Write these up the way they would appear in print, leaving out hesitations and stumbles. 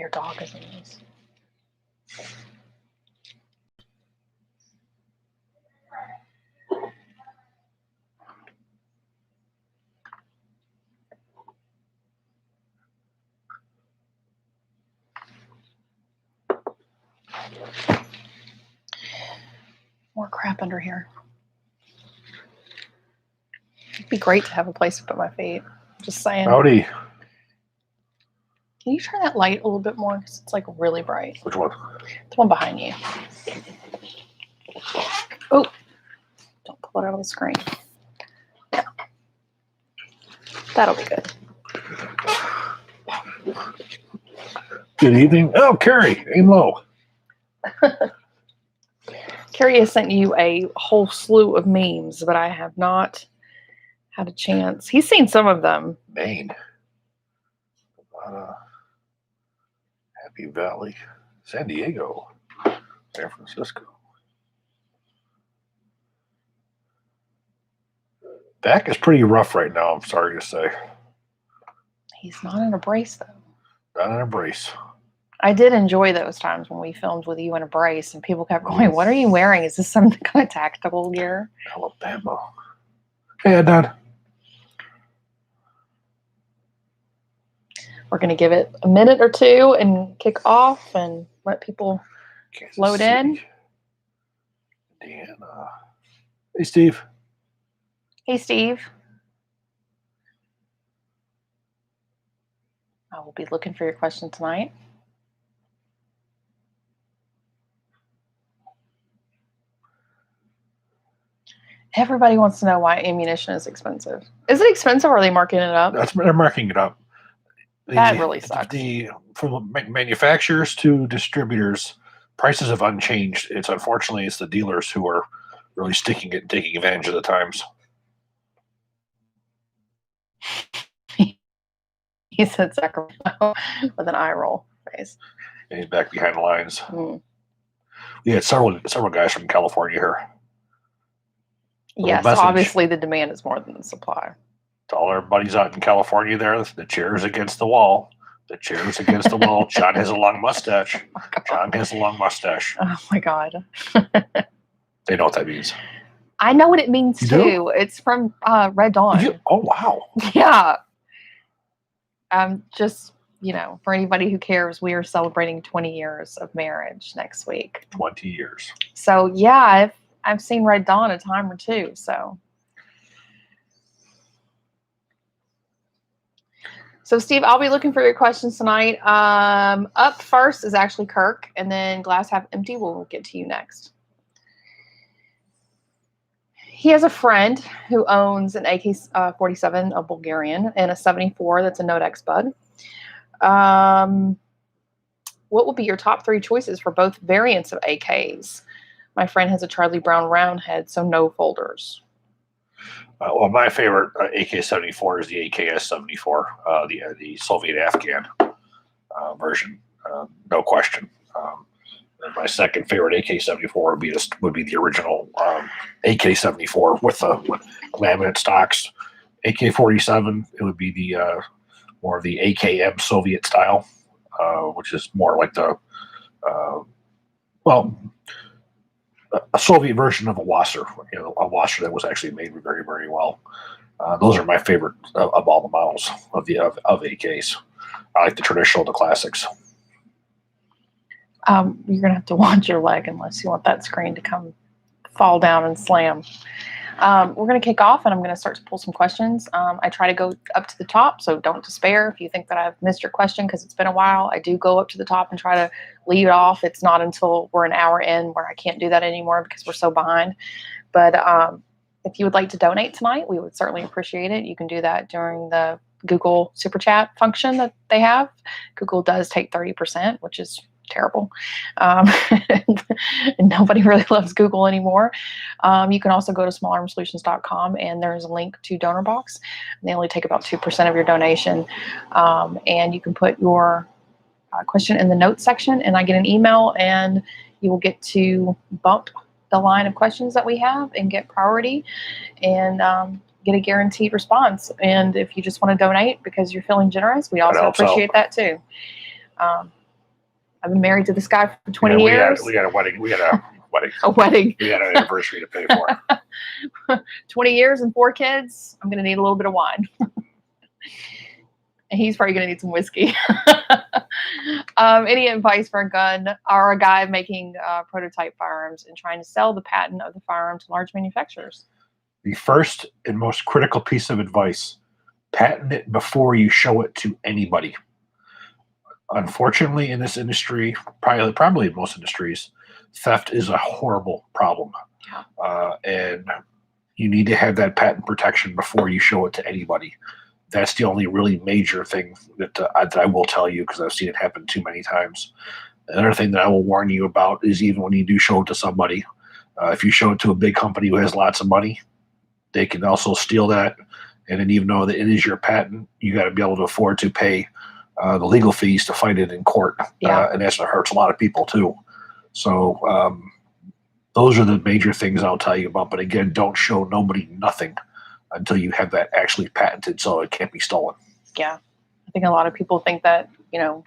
Your dog is in this. More crap under here. It'd be great to have a place to put my feet. Just saying. Howdy. Can you turn that light a little bit more? Because it's like really bright. Which one? The one behind you. Oh, don't pull it out of the screen. Yeah. That'll be good. Good evening. Oh, Carrie, aim low. Carrie has sent you a whole slew of memes, but I have not had a chance. He's seen some of them. Maine. Happy Valley. San Diego. San Francisco. Back is pretty rough right now, I'm sorry to say. He's not in a brace, though. Not in a brace. I did enjoy those times when we filmed with you in a brace and people kept going, what are you wearing? Is this some kind of tactical gear? Alabama. Hey, Dad. We're going to give it a minute or two and kick off and let people load in. Indiana. Hey, Steve. Hey, Steve. I will be looking for your question tonight. Everybody wants to know why ammunition is expensive. Is it expensive or are they marking it up? They're marking it up. That really sucks. From manufacturers to distributors, prices have unchanged. Unfortunately, it's the dealers who are really sticking it and taking advantage of the times. He said Sacramento with an eye roll face. And he's back behind the lines. We had several guys from California here. Yes, obviously the demand is more than the supply. To all our buddies out in California there, the chair is against the wall. The chair is against the wall. John has a long mustache. John has a long mustache. Oh, my God. They know what that means. I know what it means, you too. Do? It's from Red Dawn. Oh, wow. Yeah. Just, for anybody who cares, we are celebrating 20 years of marriage next week. 20 years. So, yeah, I've seen Red Dawn a time or two, so. So, Steve, I'll be looking for your questions tonight. Up first is actually Kirk, and then Glass Half Empty will get to you next. He has a friend who owns an AK-47, a Bulgarian, and a 74 that's a Nodex Bud. What would be your top 3 choices for both variants of AKs? My friend has a Charlie Brown round head, so no folders. Well, my favorite AK-74 is the AKS-74, the Soviet Afghan version, no question. And my second favorite AK-74 would be the original AK-74 with laminate stocks. AK-47, it would be the more of the AKM Soviet style, which is more like the a Soviet version of a Wasser, a Wasser that was actually made very, very well. Those are my favorite of all the models of AKs. I like the traditional, the classics. You're going to have to watch your leg unless you want that screen to fall down and slam. We're going to kick off, and I'm going to start to pull some questions. I try to go up to the top, so don't despair if you think that I've missed your question because it's been a while. I do go up to the top and try to leave it off. It's not until we're an hour in where I can't do that anymore because we're so behind. But if you would like to donate tonight, we would certainly appreciate it. You can do that during the Google Super Chat function that they have. Google does take 30%, which is terrible. And nobody really loves Google anymore. You can also go to smallarmsolutions.com and there's a link to Donor Box. And they only take about 2% of your donation. And you can put your question in the notes section and I get an email and you will get to bump the line of questions that we have and get priority and get a guaranteed response. And if you just want to donate because you're feeling generous, we also appreciate that too. I've been married to this guy for 20 Yeah, years. we got a wedding. We got a wedding. A wedding. We got an anniversary to pay for. 20 years and 4 kids. I'm going to need a little bit of wine. And he's probably going to need some whiskey. Any advice for a gun or a guy making prototype firearms and trying to sell the patent of the firearm to large manufacturers? The first and most critical piece of advice: patent it before you show it to anybody. Unfortunately, in this industry, probably in most industries, theft is a horrible problem. And you need to have that patent protection before you show it to anybody. That's the only really major thing that I will tell you, because I've seen it happen too many times. Another thing that I will warn you about is, even when you do show it to somebody, if you show it to a big company who has lots of money, they can also steal that. And then, even though that it is your patent, you got to be able to afford to pay the legal fees to fight it in court. And that's what hurts a lot of people too. So those are the major things I'll tell you about. But again, don't show nobody nothing until you have that actually patented, so it can't be stolen. Yeah. I think a lot of people think that, you know,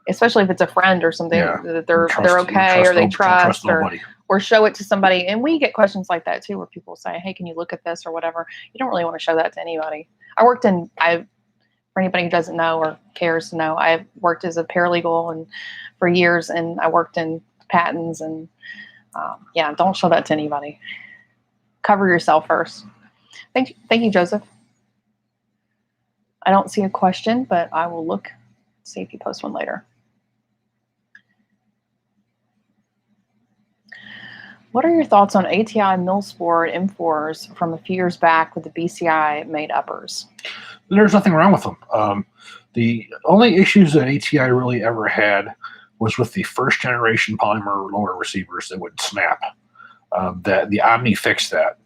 especially if it's a friend or something, that they're okay, or they trust, or show it to somebody. And we get questions like that too, where people say, hey, can you look at this or whatever? You don't really want to show that to anybody. For anybody who doesn't know or cares to know, I've worked as a paralegal and for years, and I worked in patents, and yeah, don't show that to anybody. Cover yourself first. Thank you, Joseph. I don't see a question, but I will look, see if you post one later. What are your thoughts on ATI Milsport M4s from a few years back with the BCI made uppers? There's nothing wrong with them. The only issues that ATI really ever had was with the first generation polymer loader receivers that would snap. That the Omni fixed that.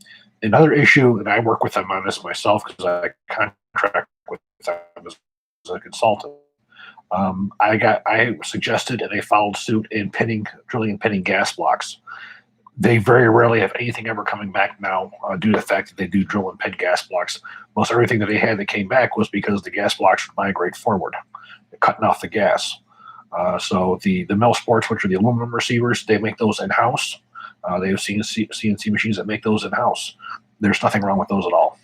Another issue, and I work with them on this myself because I contract with them as a consultant. I suggested, and they followed suit in drilling and pinning gas blocks. They very rarely have anything ever coming back now due to the fact that they do drill and pin gas blocks. Most everything that they had that came back was because the gas blocks would migrate forward, cutting off the gas. So the Milsports, which are the aluminum receivers, they make those in-house. They have CNC machines that make those in-house. There's nothing wrong with those at all.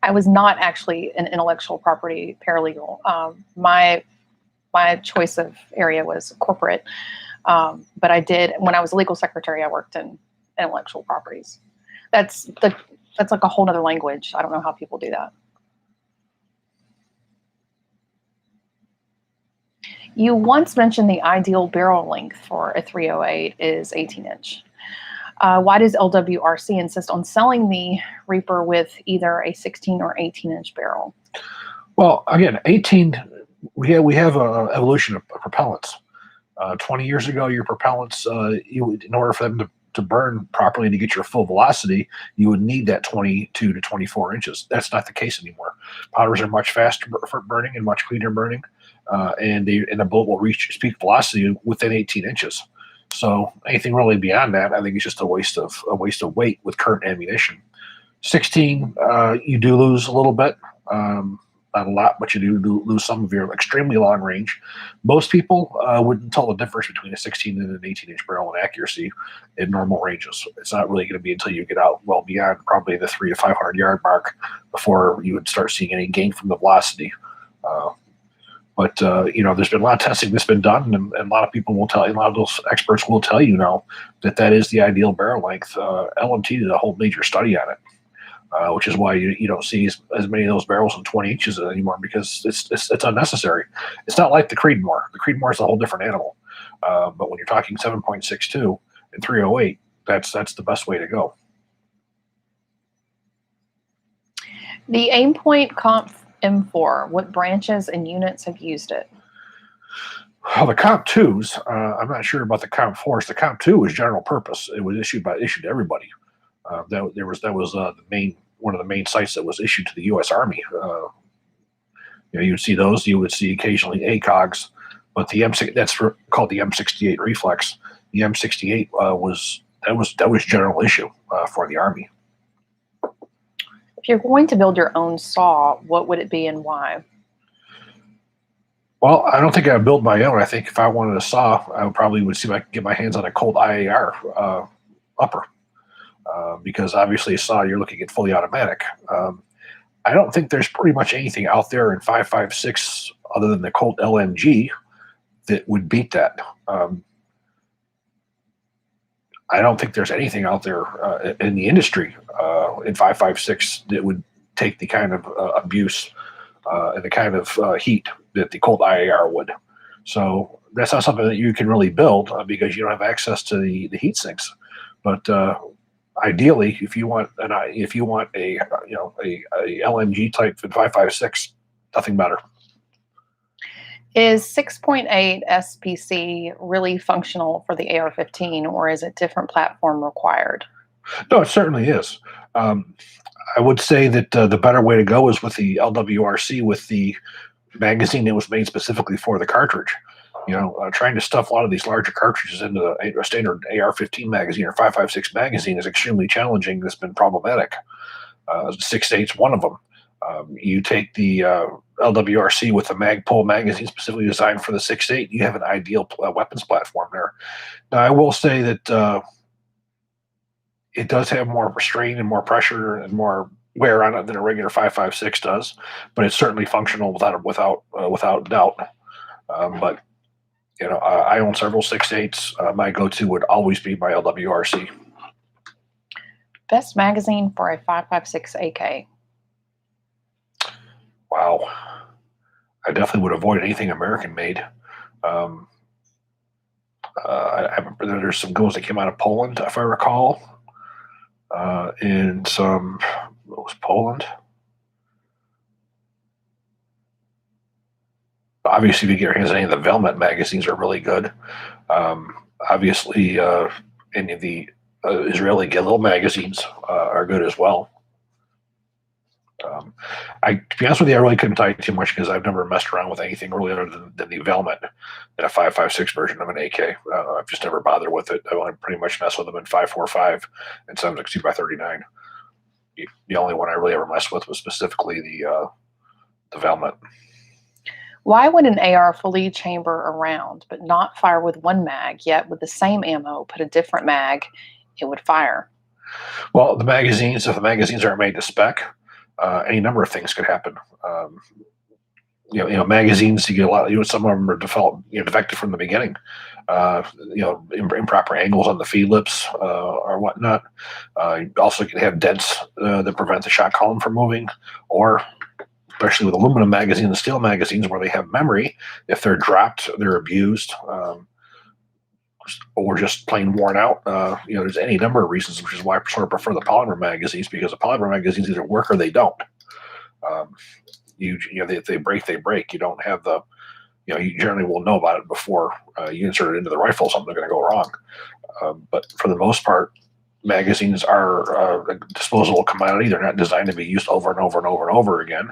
I was not actually an intellectual property paralegal. My choice of area was corporate. But I did, when I was a legal secretary, I worked in intellectual properties. That's like a whole nother language. I don't know how people do that. You once mentioned the ideal barrel length for a 308 is 18-inch. Why does LWRC insist on selling the Reaper with either a 16 or 18-inch barrel? Well, again, 18, we have an evolution of propellants. 20 years ago, your propellants, in order for them to burn properly to get your full velocity, you would need that 22 to 24 inches. That's not the case anymore. Powders are much faster for burning and much cleaner burning, and the bullet will reach peak velocity within 18 inches. So anything really beyond that, I think, is just a waste of weight with current ammunition. 16, you do lose a little bit. Not a lot, but you do lose some of your extremely long range. Most people wouldn't tell the difference between a 16 and an 18-inch barrel in accuracy in normal ranges. It's not really going to be until you get out well beyond probably the 300 to 500 yard mark before you would start seeing any gain from the velocity. But there's been a lot of testing that's been done, and a lot of people will tell you, a lot of those experts will tell you now that is the ideal barrel length. LMT did a whole major study on it. Which is why you don't see as many of those barrels in 20 inches anymore, because it's unnecessary. It's not like the Creedmoor. The Creedmoor is a whole different animal. But when you're talking 7.62 and 308, that's the best way to go. The Aimpoint CompM4, what branches and units have used it? Well, the Comp2s, I'm not sure about the Comp4s. The Comp2 was general purpose. It was issued to everybody. That was one of the main sites that was issued to the U.S. Army. You would see those. You would see occasionally ACOGs, but the called the M68 Reflex. The M68 was general issue for the Army. If you're going to build your own saw, what would it be and why? Well, I don't think I'd build my own. I think if I wanted a saw, I probably would see if I could get my hands on a Colt IAR upper, because obviously a saw you're looking at fully automatic. I don't think there's pretty much anything out there in 5.56 other than the Colt LMG that would beat that. I don't think there's anything out there in the industry in 5.56 that would take the kind of abuse and the kind of heat that the Colt IAR would. So that's not something that you can really build because you don't have access to the heat sinks. But ideally, if you want a LMG type in 5.56, nothing better. Is 6.8 SPC really functional for the AR-15, or is it different platform required? No, it certainly is. I would say that the better way to go is with the LWRC, with the magazine that was made specifically for the cartridge. Trying to stuff a lot of these larger cartridges into a standard AR-15 magazine or 5.56 magazine is extremely challenging. It's been problematic. 6.8's one of them. You take the LWRC with the Magpul magazine specifically designed for the 6.8, you have an ideal weapons platform there. Now, I will say that it does have more strain and more pressure and more wear on it than a regular 5.56 does, but it's certainly functional without doubt. But I own several 6.8s. My go-to would always be my LWRC. Best magazine for a 5.56 AK. Wow. I definitely would avoid anything American made. There's some guns that came out of Poland, if I recall. And some, what was Poland? Obviously, if you get your hands on any of the Velvet magazines are really good. Obviously, any of the Israeli Geissele magazines are good as well. To be honest with you, I really couldn't tell you too much because I've never messed around with anything really other than the Velvet in a 5.56 version of an AK. I've just never bothered with it. I only pretty much mess with them in 5.45 and sometimes 2x39. The only one I really ever messed with was specifically the Velvet. Why would an AR fully chamber around but not fire with one mag, yet with the same ammo, put a different mag, it would fire? Well, if the magazines aren't made to spec, any number of things could happen. Magazines, you get a lot. Some of them are defective from the beginning. Improper angles on the feed lips or whatnot. You also can have dents that prevent the shot column from moving, or especially with aluminum magazines and steel magazines where they have memory, if they're dropped, they're abused, or just plain worn out. There's any number of reasons, which is why I sort of prefer the polymer magazines, because the polymer magazines either work or they don't. If they break, they break. You don't have you generally will know about it before you insert it into the rifle. Something's going to go wrong. But for the most part, magazines are a disposable commodity. They're not designed to be used over and over and over and over again.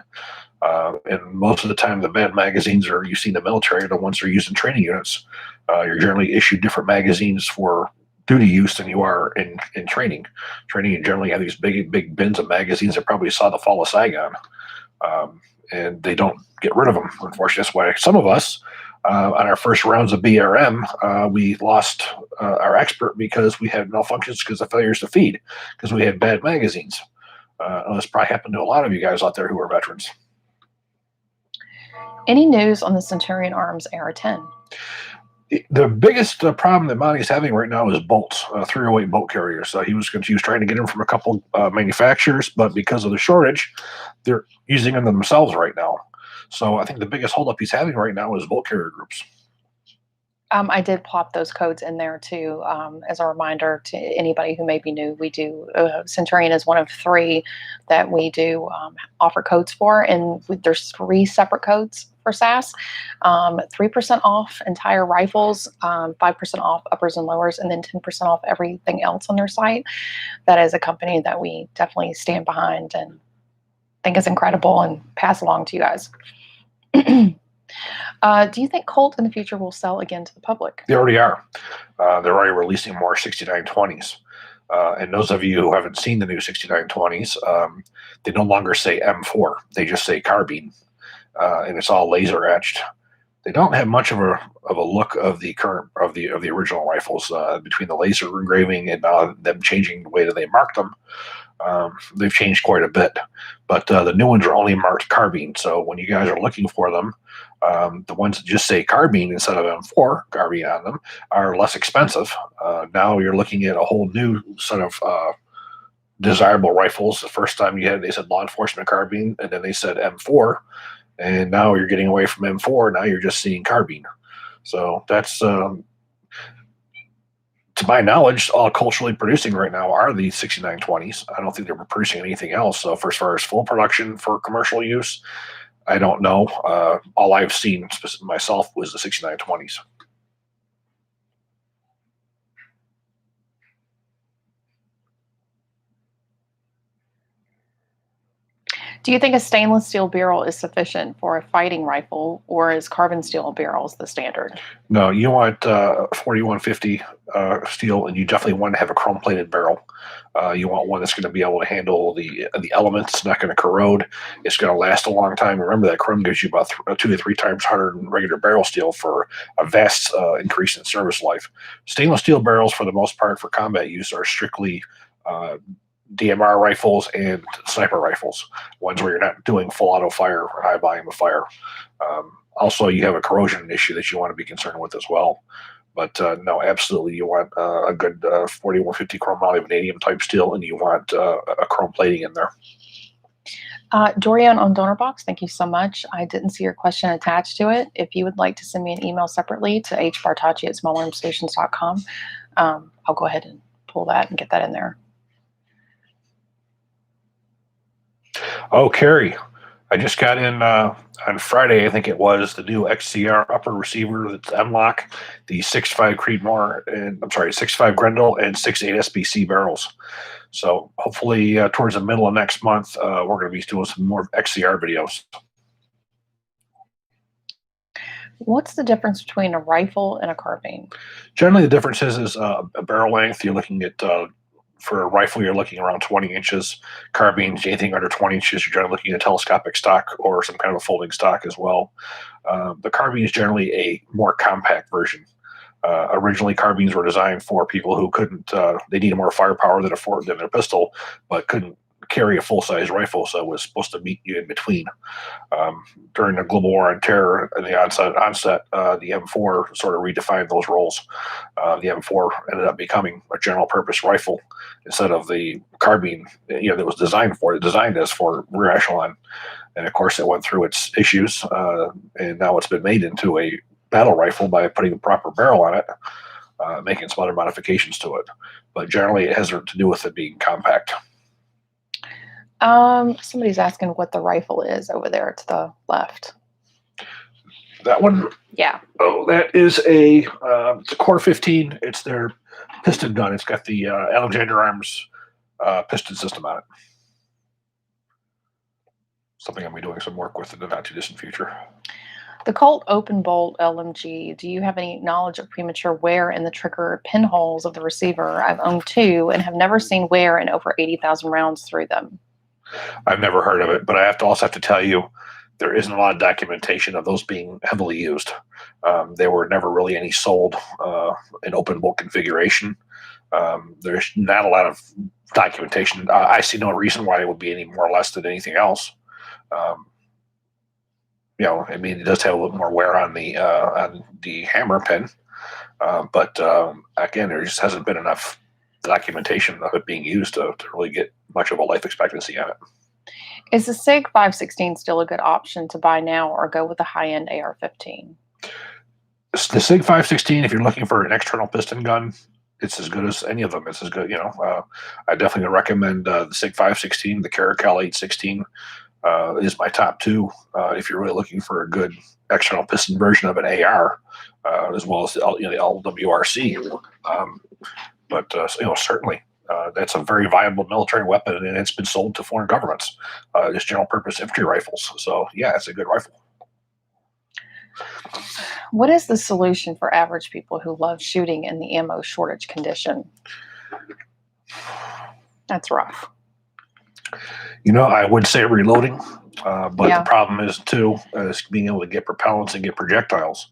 And most of the time, the bad magazines you see in the military are the ones that are used in training units. You're generally issued different magazines for duty use than you are in training. Training, you generally have these big bins of magazines that probably saw the fall of Saigon. And they don't get rid of them. Unfortunately, that's why some of us, on our first rounds of BRM, we lost our expert because we had malfunctions because of failures to feed, because we had bad magazines. This probably happened to a lot of you guys out there who are veterans. Any news on the Centurion Arms AR-10? The biggest problem that Monty's having right now is bolts, 308 bolt carriers. He was trying to get them from a couple manufacturers, but because of the shortage, they're using them themselves right now. So I think the biggest holdup he's having right now is bolt carrier groups. I did plop those codes in there too, as a reminder to anybody who may be new. We do, Centurion is one of 3 that we do offer codes for, and there's 3 separate codes for SAS. 3% off entire rifles, 5% off uppers and lowers, and then 10% off everything else on their site. That is a company that we definitely stand behind and think is incredible and pass along to you guys. Do you think Colt in the future will sell again to the public? They already are. They're already releasing more 6920s. And those of you who haven't seen the new 6920s, they no longer say M4. They just say carbine. And it's all laser etched. They don't have much of a look of the current of the original rifles between the laser engraving and them changing the way that they marked them. They've changed quite a bit, but the new ones are only marked carbine. So when you guys are looking for them, the ones that just say carbine instead of M4 carbine on them are less expensive. Now you're looking at a whole new set of desirable rifles. The first time they said law enforcement carbine, and then they said M4, and now you're getting away from M4. Now you're just seeing carbine. So that's to my knowledge, all culturally producing right now are the 6920s. I don't think they're producing anything else. So for as far as full production for commercial use, I don't know. All I've seen myself was the 6920s. Do you think a stainless steel barrel is sufficient for a fighting rifle, or is carbon steel barrels the standard? No, you want 4150 steel, and you definitely want to have a chrome plated barrel. You want one that's going to be able to handle the elements. It's not going to corrode. It's going to last a long time. Remember that chrome gives you about 2 to 3 times harder than regular barrel steel for a vast increase in service life. Stainless steel barrels, for the most part, for combat use, are strictly DMR rifles and sniper rifles, ones where you're not doing full auto fire or high volume of fire. Also, you have a corrosion issue that you want to be concerned with as well. But no, absolutely, you want a good 4150 chrome moly vanadium type steel, and you want a chrome plating in there. Dorian on DonorBox, thank you so much. I didn't see your question attached to it. If you would like to send me an email separately to hbartacci@smallarmsolutions.com, I'll go ahead and pull that and get that in there. Oh, Carrie, I just got in on Friday, I think it was, the new XCR upper receiver that's M-lock, the 6.5 Creedmoor, and I'm sorry, 6.5 Grendel and 6.8 SBC barrels. So hopefully towards the middle of next month, we're going to be doing some more XCR videos. What's the difference between a rifle and a carbine? Generally, the difference is a barrel length. You're looking at for a rifle, you're looking around 20 inches. Carbines, anything under 20 inches, you're generally looking at a telescopic stock or some kind of a folding stock as well. The carbine is generally a more compact version. Originally, carbines were designed for people who couldn't, they needed more firepower than a pistol, but couldn't carry a full-size rifle, so it was supposed to meet you in between. During the global war on terror and the onset, the M4 sort of redefined those roles. The M4 ended up becoming a general-purpose rifle instead of the carbine, that was designed as for rear echelon. And of course, it went through its issues, and now it's been made into a battle rifle by putting the proper barrel on it, making some other modifications to it. But generally, it has to do with it being compact. Somebody's asking what the rifle is over there to the left. That one? Yeah. Oh, that is it's a Core 15. It's their piston gun. It's got the Alexander Arms piston system on it. Something I'm going to be doing some work with in the not too distant future. The Colt open bolt LMG, do you have any knowledge of premature wear in the trigger pinholes of the receiver? I've owned 2 and have never seen wear in over 80,000 rounds through them. I've never heard of it, but I also have to tell you, there isn't a lot of documentation of those being heavily used. There were never really any sold in open bolt configuration. There's not a lot of documentation. I see no reason why it would be any more or less than anything else. I mean, it does have a little more wear on the hammer pin, but again, there just hasn't been enough documentation of it being used to really get much of a life expectancy on it. Is the Sig 516 still a good option to buy now, or go with the high-end AR-15? The Sig 516, if you're looking for an external piston gun, it's as good as any of them. It's as good, I definitely recommend the Sig 516, the Caracal 816 is my top 2 if you're really looking for a good external piston version of an AR, as well as the LWRC. But certainly, that's a very viable military weapon, and it's been sold to foreign governments as general-purpose infantry rifles. So, yeah, it's a good rifle. What is the solution for average people who love shooting in the ammo shortage condition? That's rough. I would say reloading, but Yeah. the problem is too is being able to get propellants and get projectiles.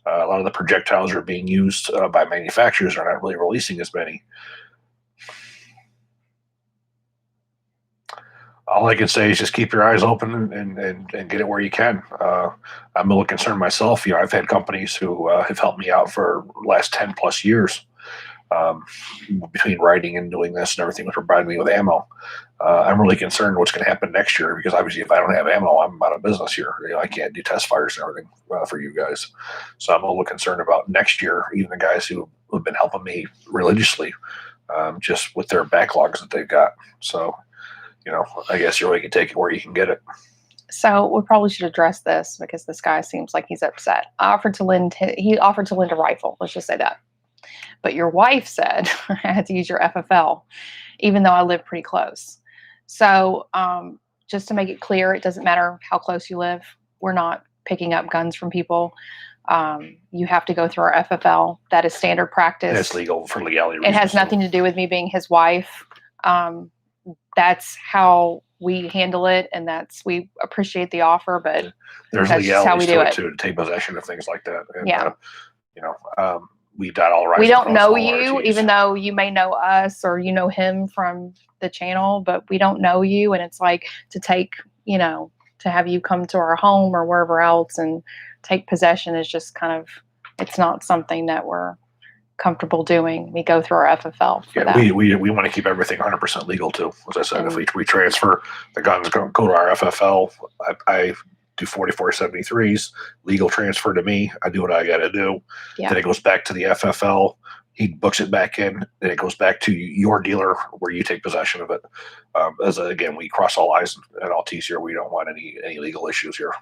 A lot of the projectiles are being used by manufacturers are not really releasing as many. All I can say is just keep your eyes open and get it where you can. I'm a little concerned myself. I've had companies who have helped me out for the last 10 plus years, um, between writing and doing this and everything, providing me with ammo. I'm really concerned what's going to happen next year because obviously if I don't have ammo, I'm out of business here. I can't do test fires and everything for you guys. So I'm a little concerned about next year, even the guys who have been helping me religiously, just with their backlogs that they've got. So, I guess you really can take it where you can get it. So we probably should address this because this guy seems like he's upset. He offered to lend a rifle. Let's just say that. But your wife said I had to use your FFL, even though I live pretty close. So just to make it clear, it doesn't matter how close you live. We're not picking up guns from people. You have to go through our FFL. That is standard practice. That's legal for legality reasons. It has nothing to do with me being his wife. That's how we handle it, and we appreciate the offer, but there's that's just how we do it to take possession of things like that. And, yeah. We've done all right. We don't know you, even though you may know us or you know him from the channel, but we don't know you. And it's like to take, to have you come to our home or wherever else and take possession is just it's not something that we're comfortable doing. We go through our FFL for that. We want to keep everything 100% legal too. As I said, if we transfer the guns, go to our FFL. I do 4473s, legal transfer to me. I do what I got to do. Yeah. Then it goes back to the FFL. He books it back in. Then it goes back to your dealer where you take possession of it. Again, we cross all I's and all T's here. We don't want any legal issues here.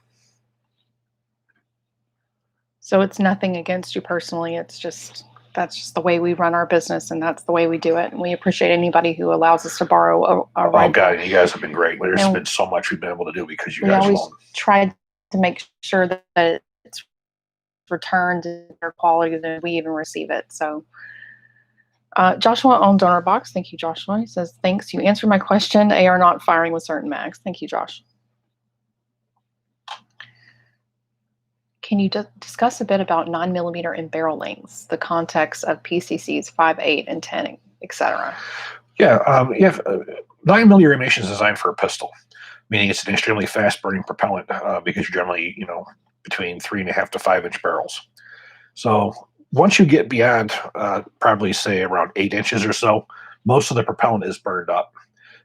So it's nothing against you personally. It's just that's just the way we run our business, and that's the way we do it. And we appreciate anybody who allows us to borrow a rifle. Oh God, you guys have been great. There's been so much we've been able to do because you guys always tried to make sure that it's returned in their quality than we even receive it. So Joshua on Donor Box. Thank you, Joshua. He says, thanks. You answered my question. AR not firing with certain mags. Thank you, Josh. Can you discuss a bit about 9mm in barrel lengths, the context of PCCs 5, 8, and 10, etc.? Yeah, 9mm ammunition is designed for a pistol, meaning it's an extremely fast-burning propellant because you're generally, between 3.5 to 5 inch barrels. So once you get beyond probably say around 8 inches or so, most of the propellant is burned up.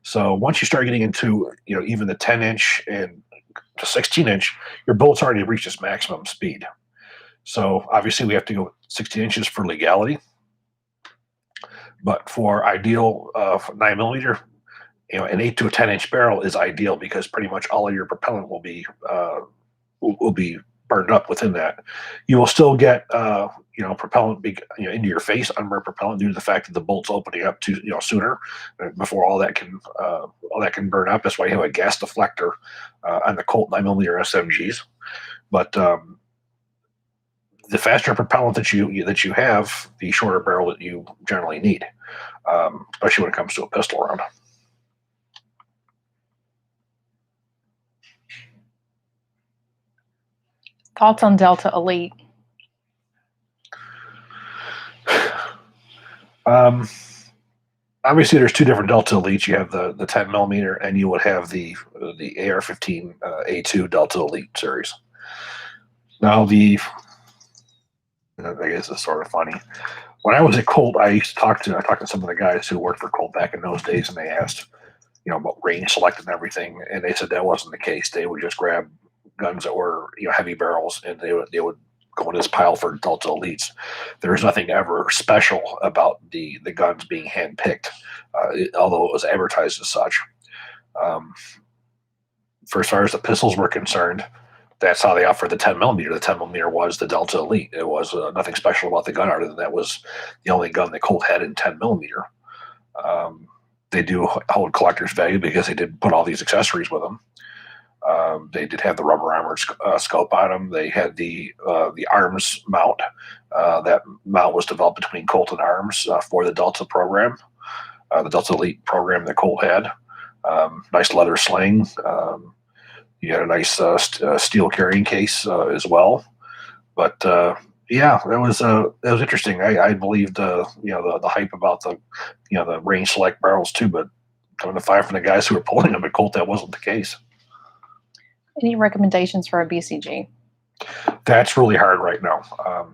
So once you start getting into, even the 10 inch and to 16 inch, your bullet's already reached its maximum speed. So obviously we have to go 16 inches for legality. But for ideal 9mm, an 8 to a 10 inch barrel is ideal because pretty much all of your propellant will be burned up within that. You will still get propellant into your face, unburned propellant, due to the fact that the bolt's opening up to sooner before all that can burn up. That's why you have a gas deflector on the Colt 9mm SMGs. But the faster propellant that you have, the shorter barrel that you generally need, especially when it comes to a pistol round. Thoughts on Delta Elite? Obviously, there's two different Delta Elites. You have the 10mm, and you would have the AR-15 A2 Delta Elite series. Now, I guess it's sort of funny. When I was at Colt, I talked to some of the guys who worked for Colt back in those days, and they asked, about range select and everything, and they said that wasn't the case. They would just grab guns that were heavy barrels, and they would go in this pile for Delta Elites. There's nothing ever special about the guns being handpicked, although it was advertised as such. For as far as the pistols were concerned, that's how they offered the 10mm. The 10mm was the Delta Elite. It was nothing special about the gun other than that was the only gun that Colt had in 10mm. They do hold collector's value because they did put all these accessories with them. They did have the rubber armored scope on them. They had the arms mount. That mount was developed between Colt and Arms for the Delta program, the Delta Elite program that Colt had. Nice leather sling. You had a nice steel carrying case as well. But yeah, that was interesting. I believed the hype about the range select barrels too, but coming to find from the guys who were pulling them at Colt, that wasn't the case. Any recommendations for a BCG? That's really hard right now.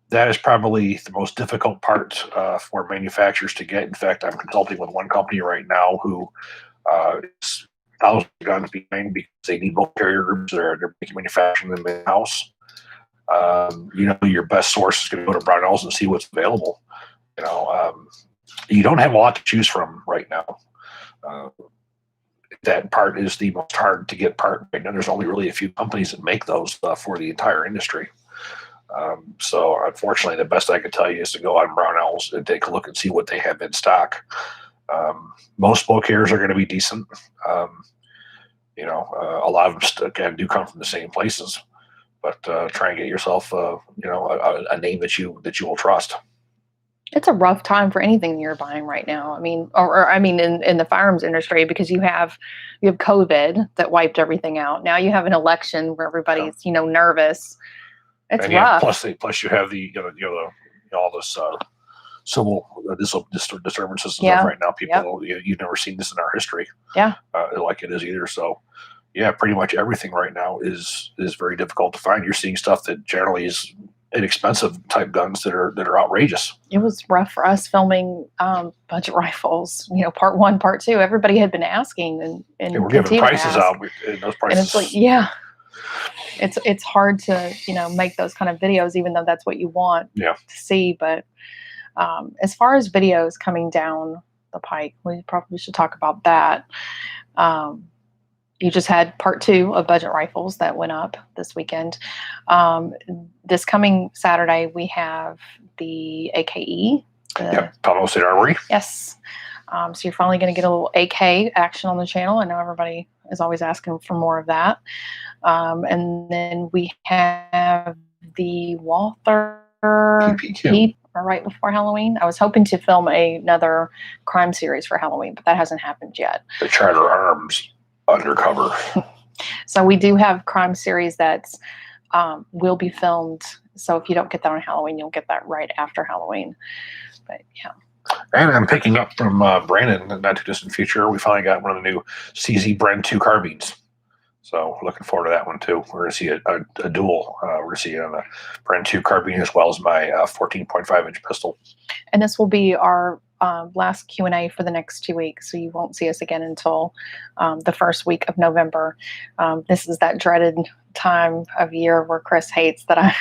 That is probably the most difficult part for manufacturers to get. In fact, I'm consulting with one company right now who is thousands of guns behind because they need both carrier groups. They're manufacturing them in-house. Your best source is going to go to Brownells and see what's available. You don't have a lot to choose from right now. That part is the most hard to get part right now. There's only really a few companies that make those for the entire industry. So unfortunately, the best I could tell you is to go on Brownells and take a look and see what they have in stock. Most bow carriers are going to be decent. A lot of them again do come from the same places, but try and get yourself a name that you will trust. It's a rough time for anything you're buying right now. I mean, in the firearms industry, because you have COVID that wiped everything out. Now you have an election where everybody's nervous. It's rough. Plus you have all this civil disturbances and stuff right now. People, you've never seen this in our history. Yeah, like it is either. So, yeah, pretty much everything right now is very difficult to find. You're seeing stuff that generally is inexpensive type guns that are outrageous. It was rough for us filming budget rifles. Part 1, Part 2. Everybody had been asking, and we're giving prices out. And those prices, and it's like, it's hard to make those kind of videos, even though that's what you want to see. But as far as videos coming down the pike, we probably should talk about that. You just had Part 2 of budget rifles that went up this weekend. This coming Saturday, we have the AKE. Palo State Armory. Yes. So you're finally going to get a little AK action on the channel. I know everybody is always asking for more of that. And then we have the Walther Heat right before Halloween. I was hoping to film another crime series for Halloween, but that hasn't happened yet. The Charter Arms Undercover. So we do have crime series that's will be filmed. So if you don't get that on Halloween, you'll get that right after Halloween. But yeah. And I'm picking up from Brandon in the not too distant future. We finally got one of the new CZ Bren 2 carbines. So looking forward to that one too. We're going to see a dual. We're going to see a Bren 2 carbine as well as my 14.5-inch pistol. And this will be our last Q&A for the next 2 weeks. So you won't see us again until the first week of November. This is that dreaded time of year where Chris hates that I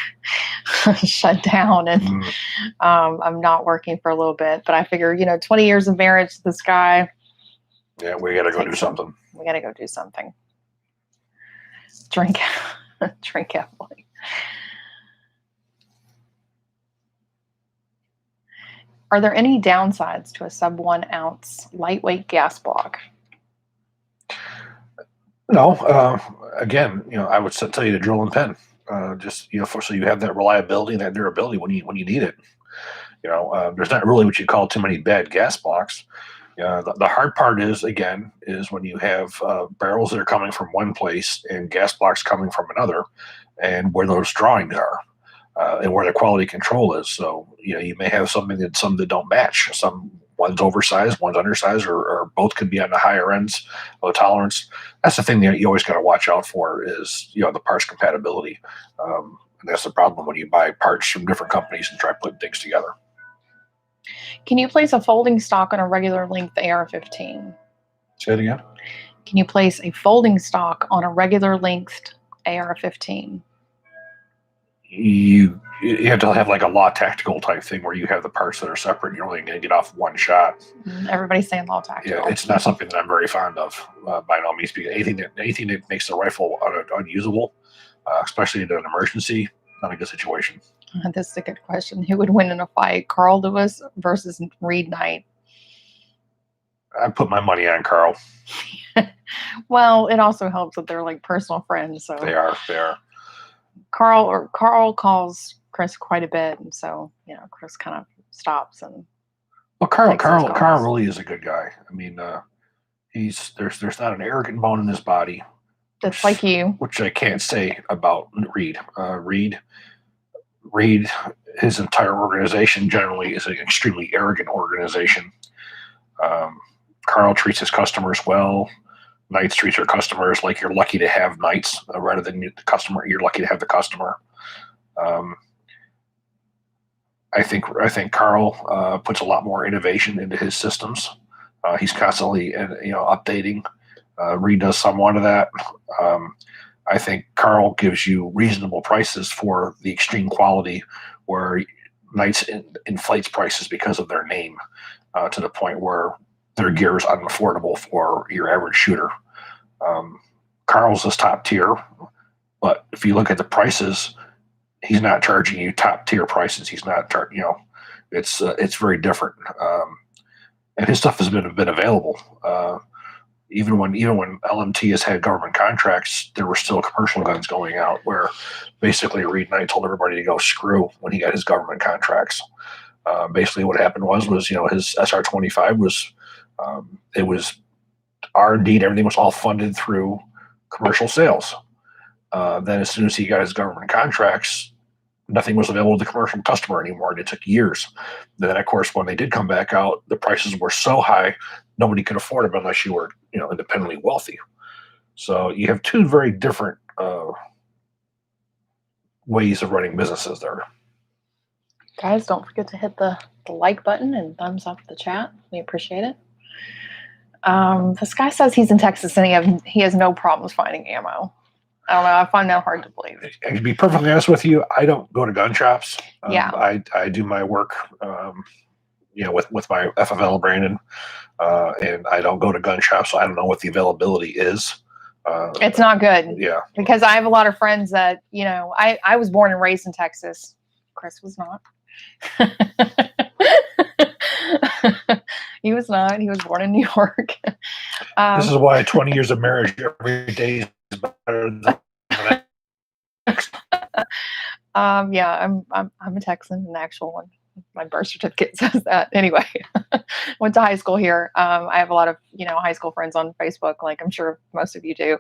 shut down and I'm not working for a little bit. But I figure, 20 years of marriage to this guy. Yeah, we got to go do something. We got to go do something. Drink heavily. Are there any downsides to a sub 1 ounce lightweight gas block? No. Again, I would tell you to drill and pen. Just so you have that reliability and that durability when you need it. There's not really what you call too many bad gas blocks. The hard part is when you have barrels that are coming from one place and gas blocks coming from another, and where those drawings are. And where the quality control is. So, you may have some that don't match. One's oversized, one's undersized, or both could be on the higher ends of the tolerance. That's the thing that you always got to watch out for is, the parts compatibility. And that's the problem when you buy parts from different companies and try putting things together. Can you place a folding stock on a regular length AR-15? Say it again. Can you place a folding stock on a regular length AR-15? You have to have like a law tactical type thing where you have the parts that are separate. You're only going to get off one shot. Everybody's saying law tactical. Yeah, it's not something that I'm very fond of by no means. Because anything that makes the rifle unusable, especially in an emergency, not a good situation. This is a good question. Who would win in a fight, Carl Lewis versus Reed Knight? I put my money on Carl. Well, it also helps that they're like personal friends. So they are. Carl calls Chris quite a bit, and so Chris kind of stops and. Well, Carl really is a good guy. I mean, There's not an arrogant bone in his body. That's like you. Which I can't say about Reed. Reed, his entire organization generally is an extremely arrogant organization. Carl treats his customers well. Knights treats their customers like you're lucky to have Knights rather than the customer. You're lucky to have the customer. I think Carl puts a lot more innovation into his systems. He's constantly updating. Reed does somewhat of that. I think Carl gives you reasonable prices for the extreme quality, where Knights inflates prices because of their name to the point where their gear is unaffordable for your average shooter. Carl's is top tier, but if you look at the prices, he's not charging you top tier prices. He's not, it's very different. And his stuff has been available. Even when LMT has had government contracts, there were still commercial guns going out where basically Reed Knight told everybody to go screw when he got his government contracts. Basically what happened was his SR-25 was, it was R&D, everything was all funded through commercial sales. Then as soon as he got his government contracts, nothing was available to the commercial customer anymore, and it took years. Then, of course, when they did come back out, the prices were so high, nobody could afford them unless you were, independently wealthy. So you have two very different ways of running businesses there. Guys, don't forget to hit the like button and thumbs up the chat. We appreciate it. This guy says he's in Texas and he has no problems finding ammo. I don't know. I find that hard to believe. And to be perfectly honest with you, I don't go to gun shops. Yeah. I do my work, with my FFL Brandon, and I don't go to gun shops, so I don't know what the availability is. It's not good. Yeah. Because I have a lot of friends that, I was born and raised in Texas. Chris was not. He was not. He was born in New York. This is why 20 years of marriage every day is better than the next. Yeah, I'm a Texan, an actual one. My birth certificate says that. Anyway, went to high school here. I have a lot of high school friends on Facebook, like I'm sure most of you do.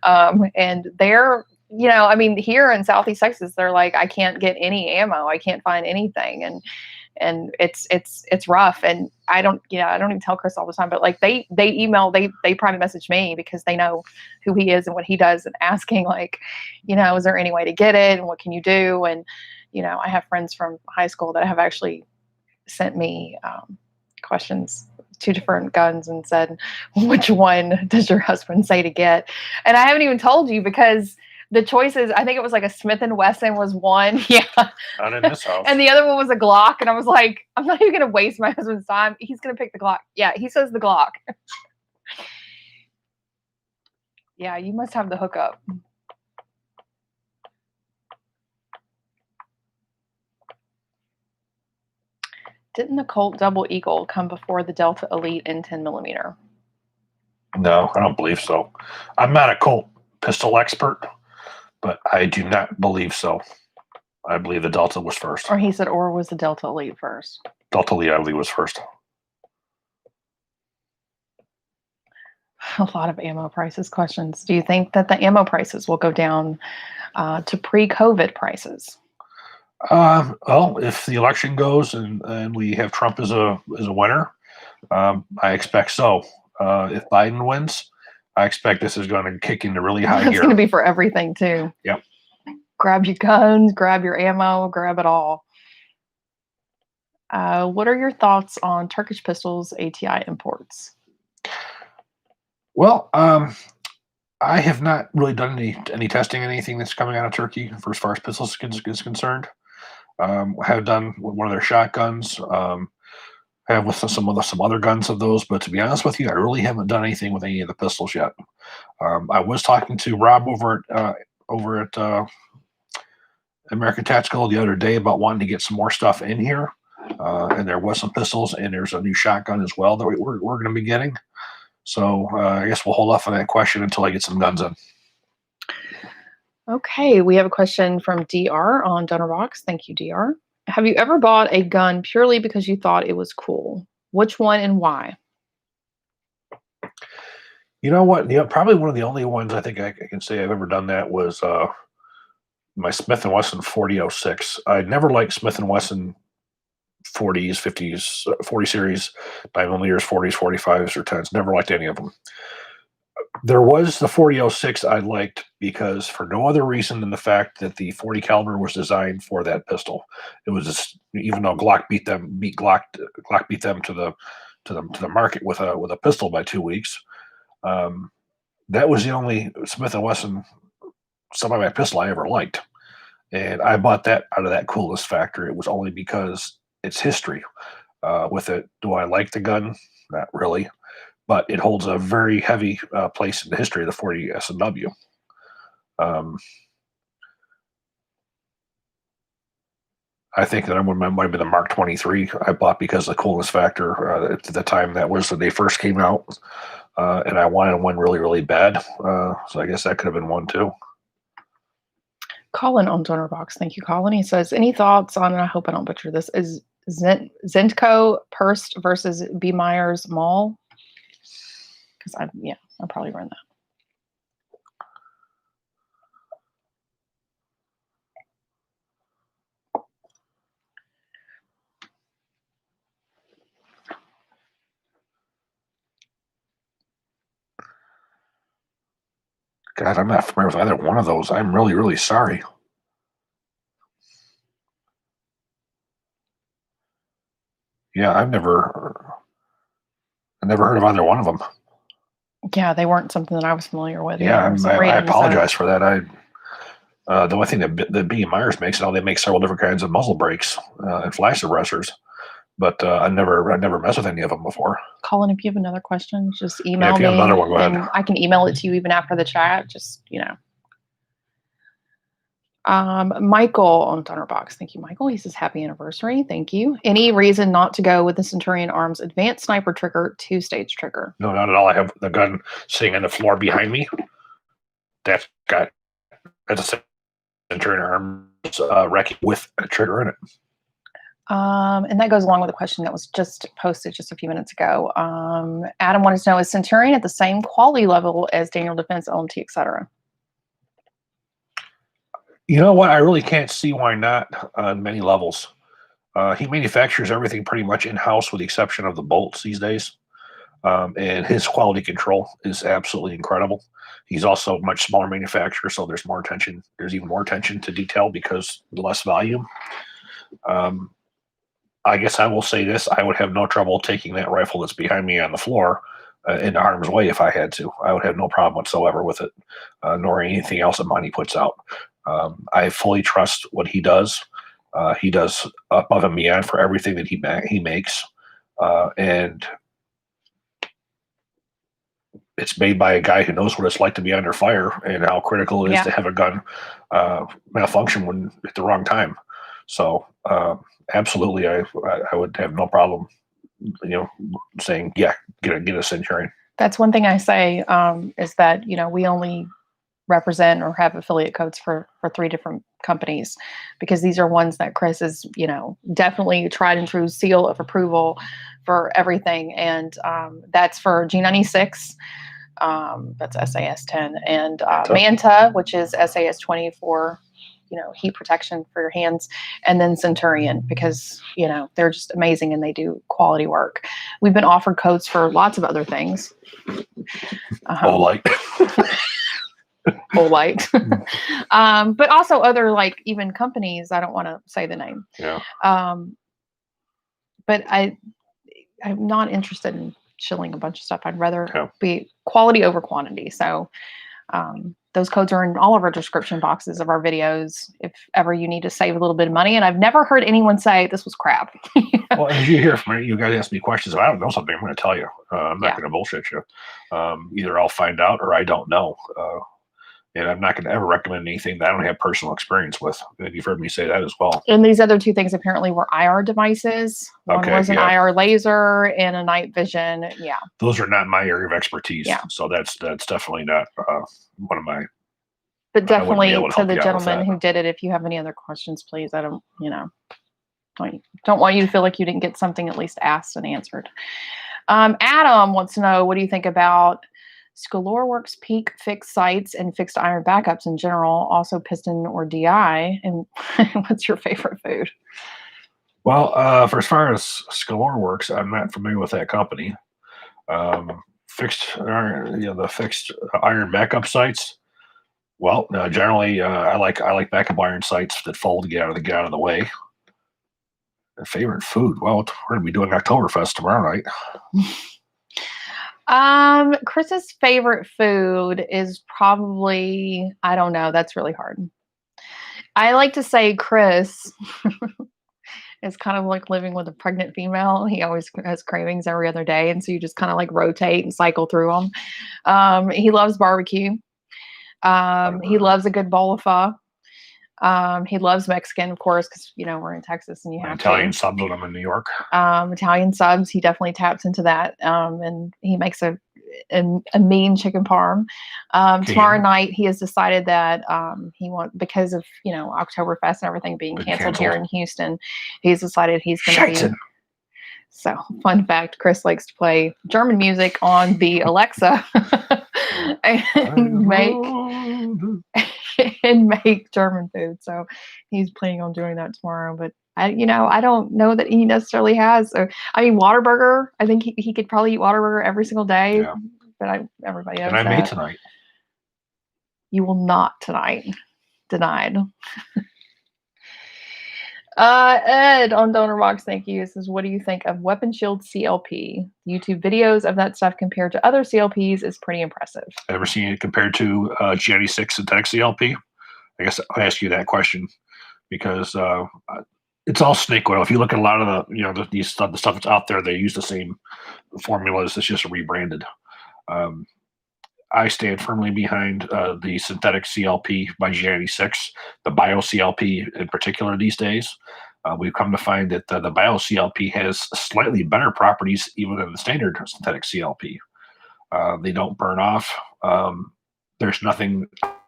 And they're here in Southeast Texas, they're like, I can't get any ammo. I can't find anything, and it's rough. And I don't even tell Chris all the time, but like they email, they private message me because they know who he is and what he does, and asking like, is there any way to get it and what can you do? And I have friends from high school that have actually sent me questions, 2 different guns, and said, which one does your husband say to get? And I haven't even told you because the choices, I think it was like a Smith & Wesson was one. Yeah. Not in this house. And the other one was a Glock. And I was like, I'm not even going to waste my husband's time. He's going to pick the Glock. Yeah, he says the Glock. Yeah, you must have the hookup. Didn't the Colt Double Eagle come before the Delta Elite in 10mm? No, I don't believe so. I'm not a Colt pistol expert, but I do not believe so. I believe the Delta was first. Or he said, or was the Delta Elite first? Delta Elite, I believe, was first. A lot of ammo prices questions. Do you think that the ammo prices will go down to pre-COVID prices? Well, if the election goes and we have Trump as a winner, I expect so. If Biden wins, I expect this is going to kick into really high gear. It's going to be for everything too. Yep. Grab your guns, grab your ammo, grab it all. What are your thoughts on Turkish pistols ATI imports? Well, I have not really done any testing, anything that's coming out of Turkey for as far as pistols is concerned. I have done one of their shotguns. I have with some other guns of those, but to be honest with you, I really haven't done anything with any of the pistols yet. I was talking to Rob over at American Tactical the other day about wanting to get some more stuff in here, and there was some pistols, and there's a new shotgun as well that we're going to be getting. So I guess we'll hold off on that question until I get some guns in. Okay, we have a question from DR on Donnerbox. Thank you, DR. Have you ever bought a gun purely because you thought it was cool? Which one and why? You know what? Probably one of the only ones I think I can say I've ever done that was my Smith & Wesson 4006. I never liked Smith & Wesson 40s, 50s, 40 series, 9mm, 40s, 45s, or 10s. Never liked any of them. There was the 4006 I liked because for no other reason than the fact that the 40 caliber was designed for that pistol. It was just, even though Glock beat them to the market with a pistol by 2 weeks. That was the only Smith & Wesson semi pistol I ever liked. And I bought that out of that coolness factor. It was only because it's history with it. Do I like the gun? Not really. But it holds a very heavy place in the history of the 40 S&W. I think that one might be the Mark 23 I bought because of the coolness factor at the time that was when they first came out. And I wanted one really, really bad. So I guess that could have been one too. Colin on Donor Box. Thank you, Colin. He says, any thoughts on, and I hope I don't butcher this, is Zenitco Purst versus B. Myers Mall? Because I'll probably run that. God, I'm not familiar with either one of those. I'm really, really sorry. Yeah, I've never heard of either one of them. Yeah, they weren't something that I was familiar with. Yeah, I apologize for that. The only thing that B. Myers makes, they make several different kinds of muzzle brakes and flash suppressors, but I never messed with any of them before. Colin, if you have another question, just email me. If you have another one, go ahead. I can email it to you even after the chat. Just Michael on Donor Box. Thank you, Michael. He says happy anniversary. Thank you. Any reason not to go with the Centurion Arms advanced sniper trigger 2-stage trigger? No, not at all. I have the gun sitting on the floor behind me. That's a Centurion Arms racket with a trigger in it. And that goes along with a question that was just posted just a few minutes ago. Adam wanted to know, is Centurion at the same quality level as Daniel Defense, LMT, etc.? You know what? I really can't see why not on many levels. He manufactures everything pretty much in-house with the exception of the bolts these days. And his quality control is absolutely incredible. He's also a much smaller manufacturer, so there's more attention. There's even more attention to detail because less volume. I guess I will say this. I would have no trouble taking that rifle that's behind me on the floor into harm's way if I had to. I would have no problem whatsoever with it, nor anything else that Monty puts out. I fully trust what he does. He does above and beyond for everything that he makes. And it's made by a guy who knows what it's like to be under fire and how critical it is to have a gun malfunction at the wrong time. So absolutely, I would have no problem, saying, yeah, get a Centurion. That's one thing I say is that, we only represent or have affiliate codes for 3 different companies, because these are ones that Chris is, definitely tried and true seal of approval for everything. And that's for G96, that's SAS-10, and Manta, which is SAS-20 for, heat protection for your hands, and then Centurion, because, they're just amazing and they do quality work. We've been offered codes for lots of other things. Light. Whole light. But also other, like, even companies, I don't want to say the name. Yeah. But I'm not interested in shilling a bunch of stuff. I'd rather be quality over quantity. So those codes are in all of our description boxes of our videos if ever you need to save a little bit of money. And I've never heard anyone say this was crap. Well, as you hear from me, you guys ask me questions. If I don't know something, I'm going to tell you. I'm not going to bullshit you. Either I'll find out or I don't know. And I'm not going to ever recommend anything that I don't have personal experience with. And you've heard me say that as well. And these other 2 things apparently were IR devices. One was an IR laser and a night vision. Yeah. Those are not my area of expertise. Yeah. So that's definitely not one of my. But definitely to the gentleman who did it, if you have any other questions, please. I don't, don't want you to feel like you didn't get something at least asked and answered. Adam wants to know, what do you think about Works peak fixed sights and fixed iron backups in general, also piston or DI. And what's your favorite food? Well, for as far as Works, I'm not familiar with that company. Fixed iron, the fixed iron backup sights. Well, generally, I like backup iron sights that fold to get out of the way. Favorite food? Well, we're gonna be doing Oktoberfest tomorrow night. Chris's favorite food is probably, I don't know, that's really hard. I like to say Chris is kind of like living with a pregnant female. He always has cravings every other day, and so you just kind of like rotate and cycle through them. He loves barbecue. He loves a good bowl of pho. He loves Mexican, of course, because we're in Texas and you have Italian subs when I'm in New York. Italian subs, he definitely taps into that, and he makes a mean chicken parm. Tomorrow night, he has decided that because of Oktoberfest and everything being canceled here in Houston, he's decided he's going to be. So, fun fact: Chris likes to play German music on the Alexa and make German food. So he's planning on doing that tomorrow. But I don't know that he necessarily has. Whataburger. I think he could probably eat Whataburger every single day. Yeah. But everybody knows and I that. may tonight. You will not tonight. Denied. Ed on DonorBox, thank you. Says, what do you think of Weapon Shield CLP? YouTube videos of that stuff compared to other CLPs is pretty impressive. Ever seen it compared to G96 synthetic CLP? I guess I'll ask you that question because it's all snake oil. If you look at a lot of the stuff that's out there, they use the same formulas. It's just rebranded. I stand firmly behind the synthetic CLP by G96, the bio CLP in particular these days. We've come to find that the bio CLP has slightly better properties even than the standard synthetic CLP. They don't burn off. There's nothing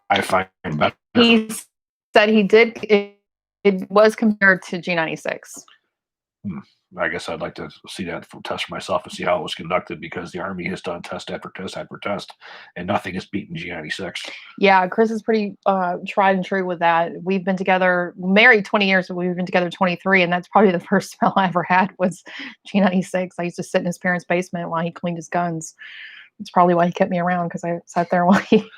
I find better. He said he did. It was compared to G96. I guess I'd like to see that test for myself and see how it was conducted because the Army has done test after test after test, and nothing has beaten G96. Yeah, Chris is pretty tried and true with that. We've been together, married 20 years, but we've been together 23, and that's probably the first smell I ever had was G96. I used to sit in his parents' basement while he cleaned his guns. It's probably why he kept me around because I sat there while he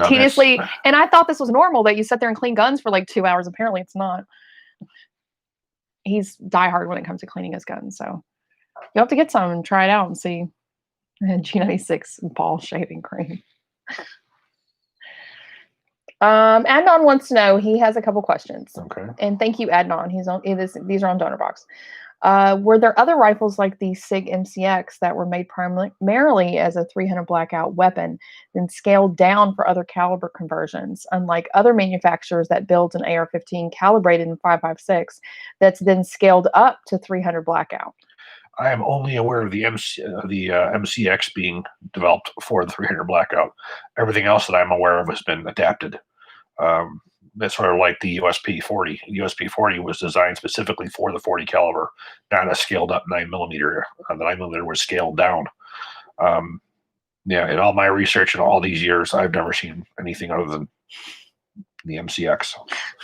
tediously. And I thought this was normal that you sit there and clean guns for like 2 hours. Apparently, it's not. He's diehard when it comes to cleaning his guns. So you'll have to get some and try it out and see. G96 ball shaving cream. Adnan wants to know, he has a couple questions. Okay. And thank you, Adnan. These are on DonorBox. Were there other rifles like the Sig MCX that were made primarily as a 300 blackout weapon, then scaled down for other caliber conversions, unlike other manufacturers that build an AR-15 calibrated in 5.56 that's then scaled up to 300 blackout? I am only aware of the MCX being developed for the 300 blackout. Everything else that I'm aware of has been adapted. That's sort of like the USP-40. The USP-40 was designed specifically for the 40 caliber, not a scaled up 9mm. The 9mm was scaled down. In all my research and all these years, I've never seen anything other than the MCX.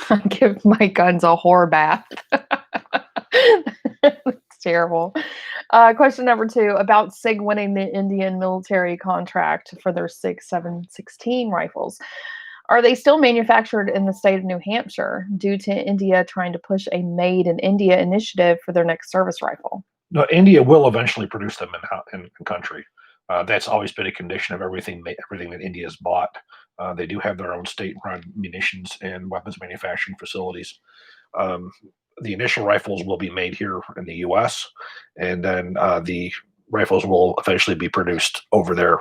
I give my guns a whore bath. It's terrible. Question number 2 about Sig winning the Indian military contract for their Sig 716 rifles. Are they still manufactured in the state of New Hampshire due to India trying to push a Made in India initiative for their next service rifle? No, India will eventually produce them in country. That's always been a condition of everything that India has bought. They do have their own state-run munitions and weapons manufacturing facilities. The initial rifles will be made here in the U.S., and then the rifles will eventually be produced over there.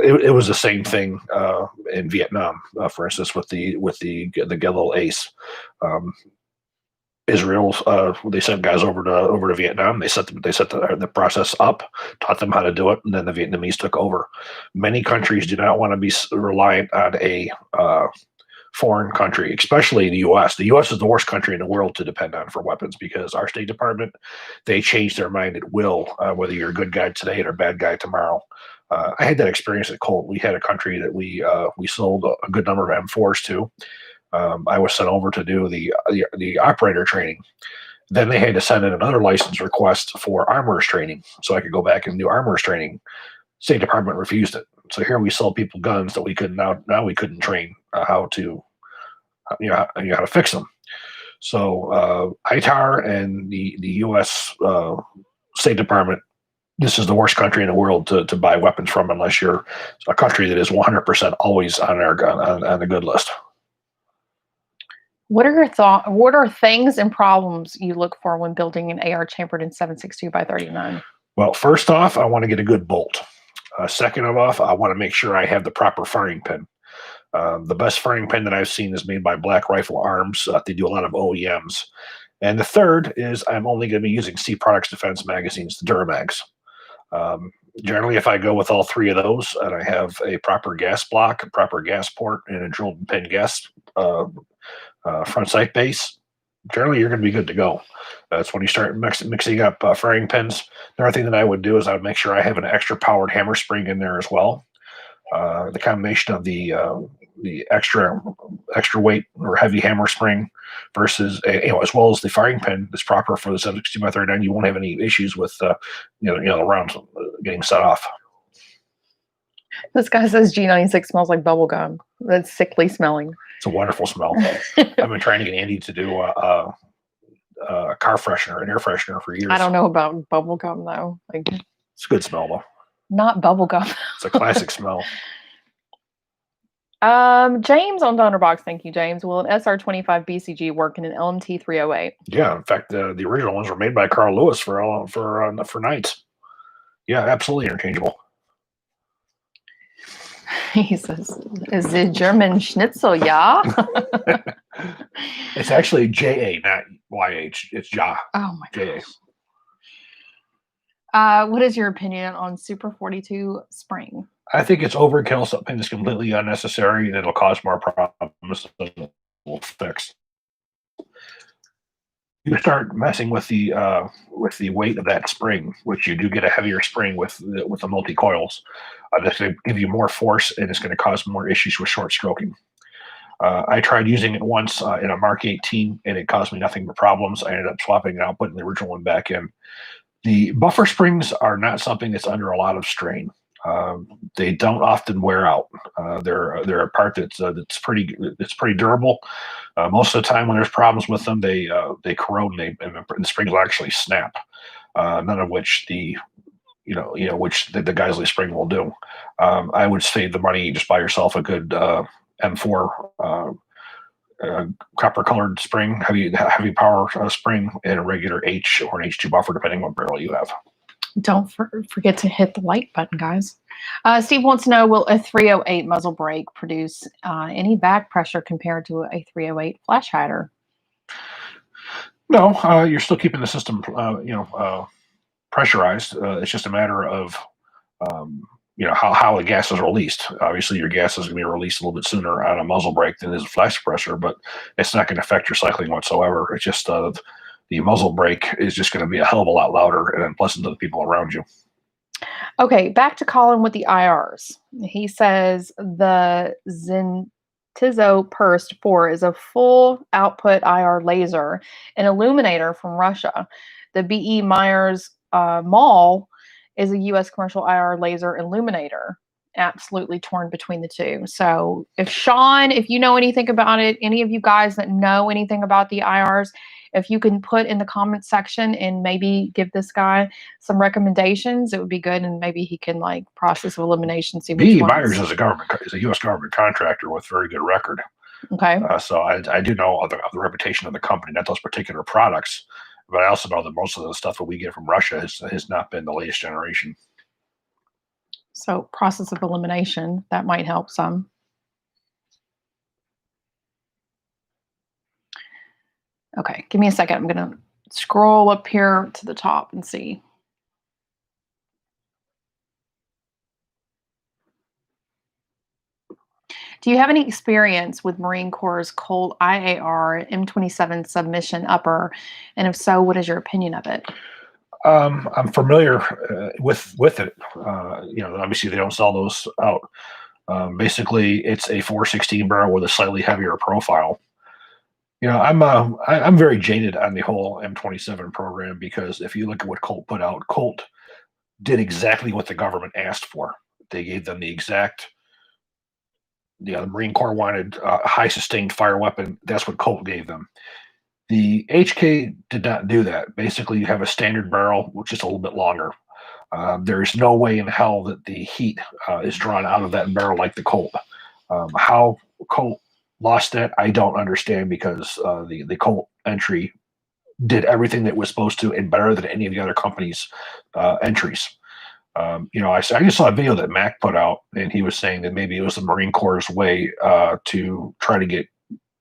It was the same thing in Vietnam, for instance, with the Geissele Ace. Israel, they sent guys over to Vietnam. They set the process up, taught them how to do it, and then the Vietnamese took over. Many countries do not want to be reliant on a foreign country, especially the U.S. The U.S. is the worst country in the world to depend on for weapons because our State Department, they change their mind at will, whether you're a good guy today or a bad guy tomorrow. I had that experience at Colt. We had a country that we sold a good number of M4s to. I was sent over to do the operator training. Then they had to send in another license request for armorers training, so I could go back and do armorers training. State Department refused it. So here we sell people guns that we could now we couldn't train how to how to fix them. So ITAR and the U.S. State Department, this is the worst country in the world to buy weapons from unless you're a country that is 100% always on on the good list. What are your thoughts? What are things and problems you look for when building an AR chambered in 7.62 by 39? Well, first off, I want to get a good bolt. Second of all, I want to make sure I have the proper firing pin. The best firing pin that I've seen is made by Black Rifle Arms. They do a lot of OEMs. And the third is I'm only going to be using C Products Defense magazines, the Duramags. Generally, if I go with all three of those and I have a proper gas block, a proper gas port, and a drilled pin gas front sight base, generally you're going to be good to go. That's when you start mixing up firing pins. Another thing that I would do is I would make sure I have an extra powered hammer spring in there as well. The combination of the extra weight or heavy hammer spring versus as well as the firing pin that's proper for the 7.62 by 39, you won't have any issues with the rounds getting set off. This guy says G96 smells like bubble gum. That's sickly smelling. It's a wonderful smell. I've been trying to get Andy to do a car freshener, an air freshener for years. I don't know about bubble gum though. Like, it's a good smell though. Not bubble gum. It's a classic smell. James on Donnerbox, thank you, James. Will an SR25 BCG work in an LMT 308? Yeah, in fact, the original ones were made by Carl Lewis for Knights. Yeah, absolutely interchangeable. He says, "Is it German Schnitzel? Yeah." It's actually JA, not YH. It's Ja. Oh my JA. What is your opinion on Super 42 spring? I think it's overkill. Something that's completely unnecessary and it'll cause more problems than it will fix. You start messing with the weight of that spring, which you do get a heavier spring with the multi coils. That's going to give you more force, and it's going to cause more issues with short stroking. I tried using it once in a Mark 18, and it caused me nothing but problems. I ended up swapping it out, putting the original one back in. The buffer springs are not something that's under a lot of strain. They don't often wear out. They're a part that's pretty durable. Most of the time, when there's problems with them, they corrode and the springs will actually snap. None of which the Geissele spring will do. I would save the money, just buy yourself a good M4 copper colored spring, heavy power spring, and a regular H or an H2 buffer, depending on what barrel you have. Don't forget to hit the like button, guys. Steve wants to know, will a 308 muzzle brake produce any back pressure compared to a 308 flash hider? No, you're still keeping the system, pressurized. It's just a matter of, how the gas is released. Obviously, your gas is going to be released a little bit sooner on a muzzle brake than is a flash suppressor, but it's not going to affect your cycling whatsoever. It's just the muzzle brake is just going to be a hell of a lot louder and unpleasant to the people around you. Okay, back to Colin with the IRs. He says the Zenitco Purst 4 is a full output IR laser, an illuminator from Russia. The BE Myers Mall is a U.S. commercial IR laser illuminator. Absolutely torn between the two. So if Sean, if you know anything about it, any of you guys that know anything about the IRs, if you can put in the comments section and maybe give this guy some recommendations, it would be good, and maybe he can process of elimination. See BE Myers is a U.S. government contractor with very good record. Okay. So I do know of the reputation of the company, not those particular products, but I also know that most of the stuff that we get from Russia has not been the latest generation. So process of elimination, that might help some. Okay, give me a second. I'm going to scroll up here to the top and see. Do you have any experience with Marine Corps' Colt IAR M27 submission upper? And if so, what is your opinion of it? I'm familiar with it. Obviously they don't sell those out. Basically, it's a 416 barrel with a slightly heavier profile. I'm very jaded on the whole M27 program because if you look at what Colt put out, Colt did exactly what the government asked for. They gave them the exact. The Marine Corps wanted a high sustained fire weapon. That's what Colt gave them. The HK did not do that. Basically, you have a standard barrel, which is a little bit longer. There's no way in hell that the heat is drawn out of that barrel like the Colt. How Colt lost that, I don't understand because the Colt entry did everything that it was supposed to and better than any of the other companies' entries. I just saw a video that Mac put out, and he was saying that maybe it was the Marine Corps' way to try to get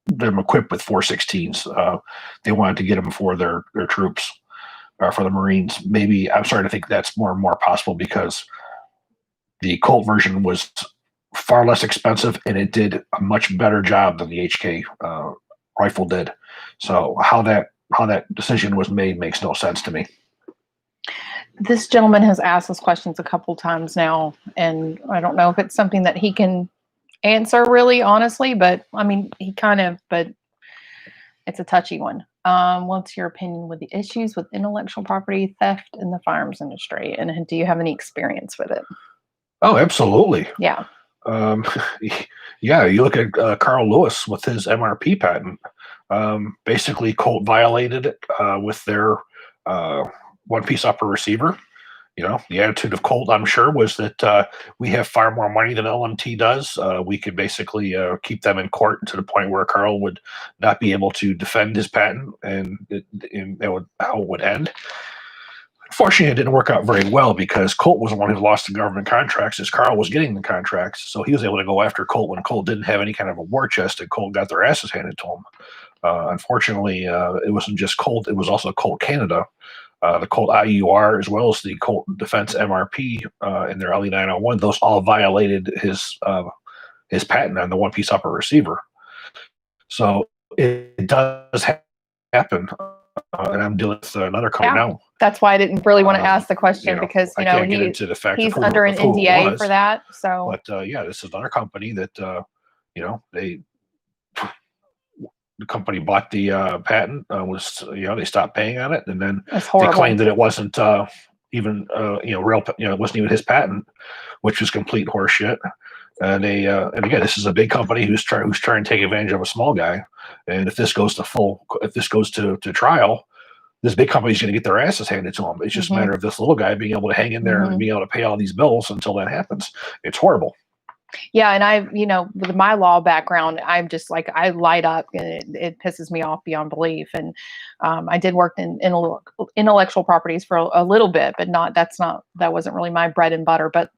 them equipped with 416s. They wanted to get them for their troops, for the Marines. Maybe I'm starting to think that's more and more possible because the Colt version was far less expensive and it did a much better job than the HK rifle did. So how that decision was made makes no sense to me. This gentleman has asked us questions a couple times now, and I don't know if it's something that he can answer really honestly, but I mean, but it's a touchy one. What's your opinion with the issues with intellectual property theft in the firearms industry? And do you have any experience with it? Oh, absolutely. Yeah. Yeah, you look at Carl Lewis with his MRP patent. Basically, Colt violated it with their one-piece upper receiver. The attitude of Colt, I'm sure, was that we have far more money than LMT does. We could basically keep them in court to the point where Carl would not be able to defend his patent, and how it would end. Unfortunately, it didn't work out very well because Colt was the one who lost the government contracts as Carl was getting the contracts. So he was able to go after Colt when Colt didn't have any kind of a war chest, and Colt got their asses handed to him. Unfortunately, it wasn't just Colt. It was also Colt Canada. The Colt IAR, as well as the Colt Defense MRP and their LE 901, those all violated his patent on the one-piece upper receiver. So it does happen, and I'm dealing with another company now. That's why I didn't really want to ask the question because he's under an NDA for that. So, but this is another company that the company bought the patent, they stopped paying on it, and then they claimed that it wasn't even real, it wasn't even his patent, which was complete horseshit. And again, this is a big company who's trying to take advantage of a small guy. And if this goes to trial, this big company is going to get their asses handed to them. It's just a matter of this little guy being able to hang in there and being able to pay all these bills until that happens. It's horrible. Yeah, and with my law background, I'm just like, I light up, and it pisses me off beyond belief. And I did work in intellectual properties for a little bit, but that wasn't really my bread and butter. But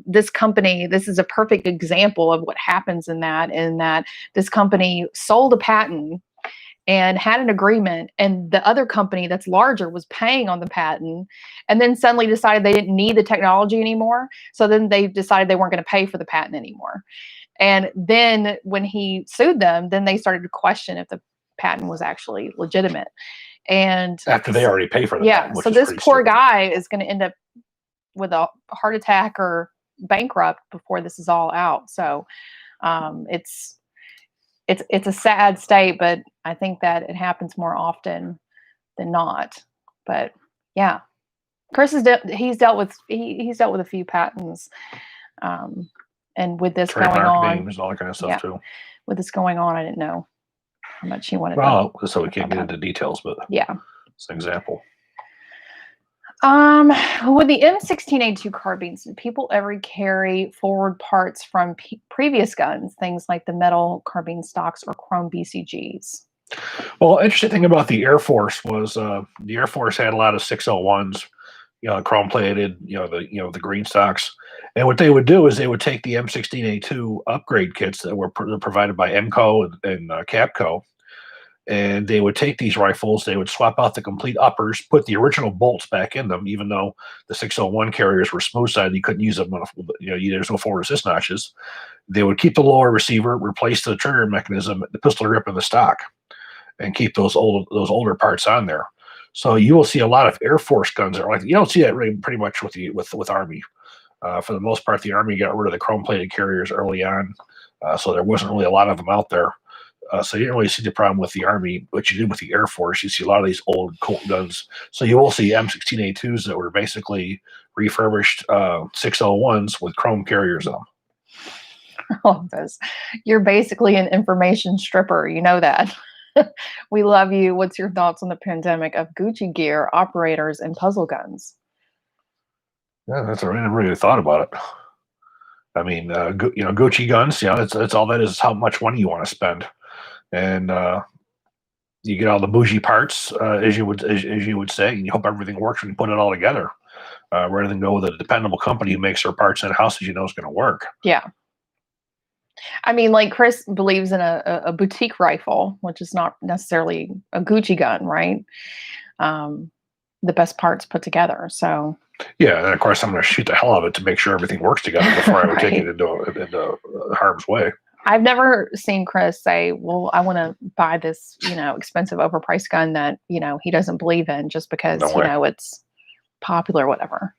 this company, this is a perfect example of what happens in that this company sold a patent and had an agreement, and the other company that's larger was paying on the patent, and then suddenly decided they didn't need the technology anymore. So then they decided they weren't going to pay for the patent anymore. And then when he sued them, then they started to question if the patent was actually legitimate. And after they already pay for the patent, so this poor guy is going to end up with a heart attack or bankrupt before this is all out. So it's a sad state, but I think that it happens more often than not. But yeah, Chris he's dealt with a few patents, and with this going on, names, all that kind of stuff too. With this going on, I didn't know how much he wanted. Well, so we can't get into details, but yeah, it's an example. With the M16A2 carbines, did people ever carry forward parts from previous guns, things like the metal carbine stocks or chrome BCGs? Well, interesting thing about the Air Force was the Air Force had a lot of 601s, chrome plated, the green stocks. And what they would do is they would take the M16A2 upgrade kits that were provided by MCO and Capco. And they would take these rifles, they would swap out the complete uppers, put the original bolts back in them, even though the 601 carriers were smooth sided, you couldn't use them. There's no forward assist notches. They would keep the lower receiver, replace the trigger mechanism, the pistol grip, and the stock, and keep those older parts on there. So you will see a lot of Air Force guns that are like, you don't see that really pretty much with Army. For the most part, the Army got rid of the chrome-plated carriers early on, so there wasn't really a lot of them out there. So you didn't really see the problem with the Army, but you did with the Air Force. You see a lot of these old Colt guns. So you will see M16A2s that were basically refurbished 601s with chrome carriers on them. I love this. You're basically an information stripper. You know that. We love you. What's your thoughts on the pandemic of Gucci gear, operators, and puzzle guns? Yeah, that's I never really thought about it. I mean, you know, Gucci guns. You know, that's all that is how much money you want to spend, and you get all the bougie parts, as you would say, and you hope everything works when you put it all together, rather than go with a dependable company who makes their parts in house that you know is going to work. Yeah. I mean, like Chris believes in a boutique rifle, which is not necessarily a Gucci gun, right? The best parts put together. So Yeah, and of course I'm going to shoot the hell out of it to make sure everything works together before I would take it right. into harm's way. I've never seen Chris say, well, I want to buy this, expensive overpriced gun that, he doesn't believe in just because, No way. it's popular or whatever.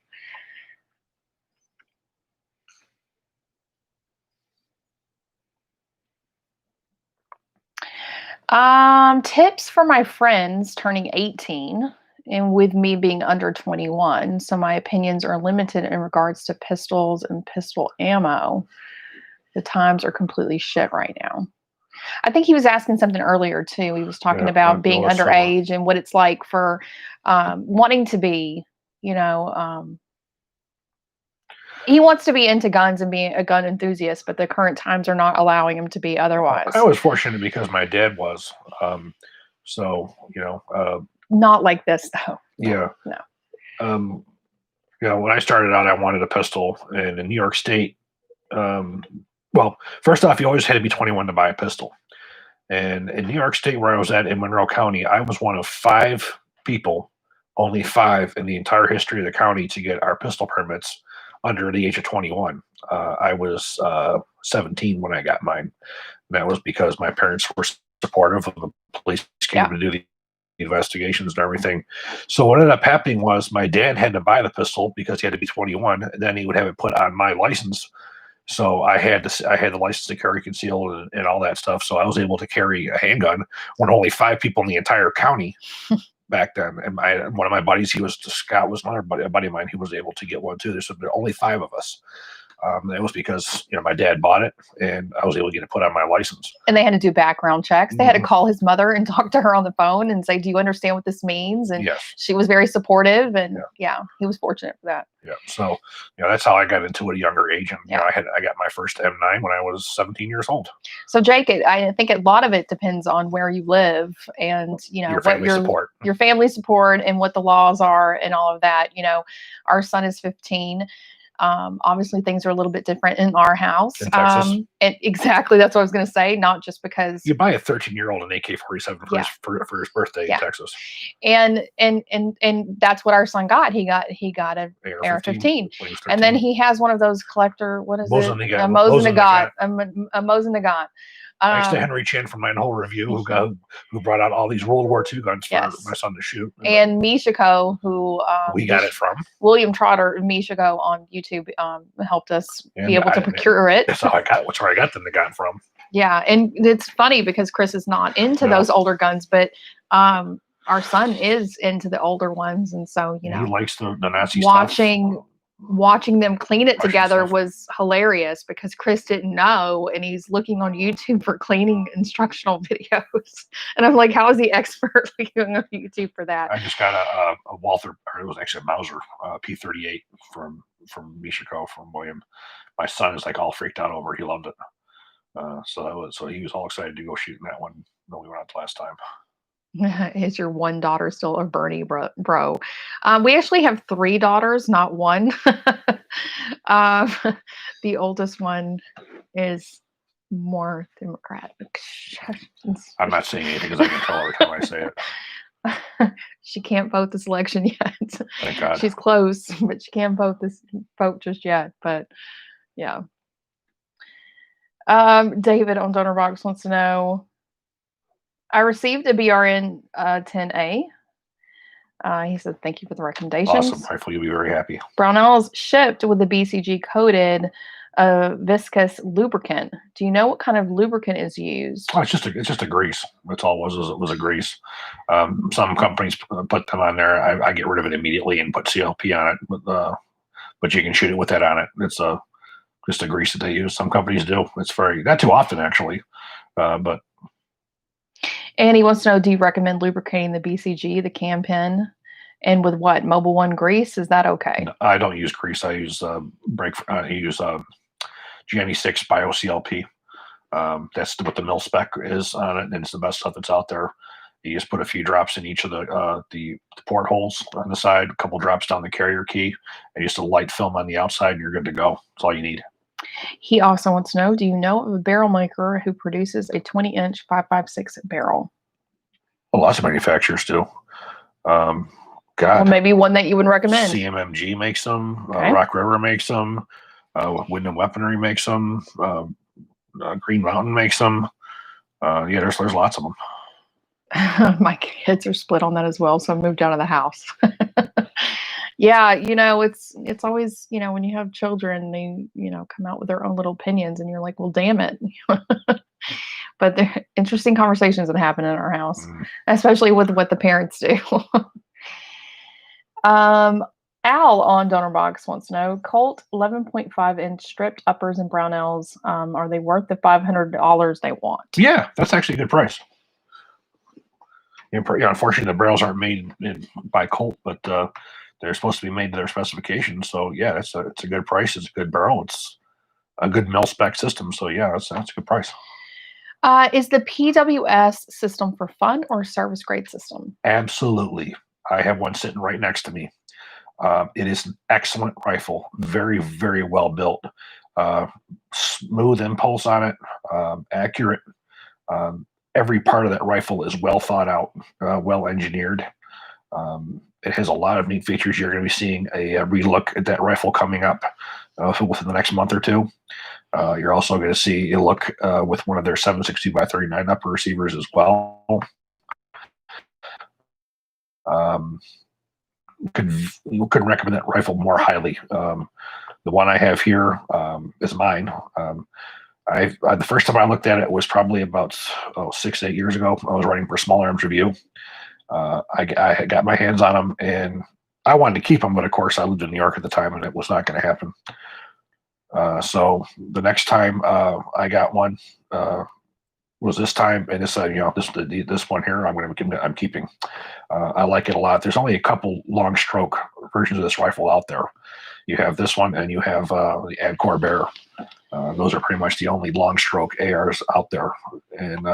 Tips for my friends turning 18 and with me being under 21. So my opinions are limited in regards to pistols and pistol ammo. The times are completely shit right now. I think he was asking something earlier too. He was talking about being underage and what it's like for wanting to be, he wants to be into guns and being a gun enthusiast, but the current times are not allowing him to be otherwise. I was fortunate because my dad was. So, Not like this though. Yeah. No. When I started out, I wanted a pistol, and in New York State, well, first off, you always had to be 21 to buy a pistol. And in New York State, where I was at in Monroe County, I was one of 5 people, only 5 in the entire history of the county to get our pistol permits under the age of 21. I was 17 when I got mine. And that was because my parents were supportive of the police came to do the investigations and everything. So what ended up happening was my dad had to buy the pistol because he had to be 21, and then he would have it put on my license. So I had the license to carry concealed and all that stuff. So I was able to carry a handgun when only 5 people in the entire county back then. And one of my buddies, Scott was another buddy, a buddy of mine, who was able to get one too. There were only 5 of us. It was because my dad bought it, and I was able to get it put on my license. And they had to do background checks. They had to call his mother and talk to her on the phone and say, "Do you understand what this means?" And yes, she was very supportive, and he was fortunate for that. Yeah, so that's how I got into it at a younger age, and I got my first M9 when I was 17 years old. So Jake, I think a lot of it depends on where you live and your family support, your family support, and what the laws are, and all of that. Our son is 15. Obviously things are a little bit different in our house. In Texas. And exactly, that's what I was going to say. Not just because you buy a 13-year-old an AK-47 for his birthday in Texas, and that's what our son got. He got a AR-15, and then he has one of those collector. What is it? A Mosin Nagant. Thanks to Henry Chin from my whole review, who brought out all these World War II guns for my son to shoot. And Michiko, who we got it from William Trotter. Michiko on YouTube helped us be able to procure it. That's how I got. What's where I got them. Got from. Yeah, and it's funny because Chris is not into those older guns, but our son is into the older ones, and so he likes the Nazi stuff. Watching them clean it together was hilarious because Chris didn't know, and he's looking on YouTube for cleaning instructional videos. And I'm like, how is he expert looking on YouTube for that? I just got a Walther, or it was actually a Mauser P38 from Michiko from William. My son is like all freaked out over it. He loved it. So he was all excited to go shooting that one when we went out the last time. Is your one daughter still a Bernie bro? We actually have 3 daughters, not one. The oldest one is more Democratic. I'm not saying anything because I can tell every time I say it. She can't vote this election yet. Thank God. She's close, but she can't vote just yet. But yeah. David on Donor Box wants to know, I received a BRN 10A. He said, thank you for the recommendations. Awesome. Hopefully you'll be very happy. Brownells shipped with the BCG coated viscous lubricant. Do you know what kind of lubricant is used? Oh, it's just a grease. That's all it was a grease. Some companies put them on there. I get rid of it immediately and put CLP on it, but you can shoot it with that on it. It's just a grease that they use. Some companies do. It's not too often actually, but. And he wants to know, do you recommend lubricating the BCG, the cam pin, and with what, Mobil 1 grease? Is that okay? No, I don't use grease. I use GNE6 Bio CLP. That's what the mil spec is on it, and it's the best stuff that's out there. You just put a few drops in each of the portholes on the side, a couple drops down the carrier key, and just a light film on the outside, and you're good to go. That's all you need. He also wants to know, do you know of a barrel maker who produces a 20-inch 5.56 barrel? Well, lots of manufacturers do. God, well, maybe one that you would recommend. CMMG makes them. Okay. Rock River makes them. Wyndham Weaponry makes them. Green Mountain makes them. Yeah, there's lots of them. My kids are split on that as well, so I moved out of the house. Yeah, it's always, when you have children, they, come out with their own little opinions, and you're like, well, damn it. But there are interesting conversations that happen in our house, especially with what the parents do. Al on Donor Box wants to know, Colt 11.5-inch stripped uppers and Brownells, are they worth the $500 they want? Yeah, that's actually a good price. Unfortunately, the barrels aren't made by Colt, but they're supposed to be made to their specifications. So yeah, it's a good price. It's a good barrel. It's a good mil spec system. So yeah, that's a good price. Is the PWS system for fun or a service grade system? Absolutely. I have one sitting right next to me. It is an excellent rifle. Very, very well built. Smooth impulse on it. Accurate. Every part of that rifle is well thought out, well engineered. It has a lot of neat features. You're going to be seeing a relook at that rifle coming up within the next month or two. You're also going to see a look with one of their 7.62x39 upper receivers as well. Could recommend that rifle more highly. The one I have here is mine. The first time I looked at it was probably about 6-8 years ago. I was writing for Small Arms Review. I got my hands on them, and I wanted to keep them, but of course I lived in New York at the time, and it was not going to happen. So the next time I got one was this time, and this this one here I'm keeping. I like it a lot. There's only a couple long stroke versions of this rifle out there. You have this one, and you have the Adcore Bear. Those are pretty much the only long stroke ARs out there, and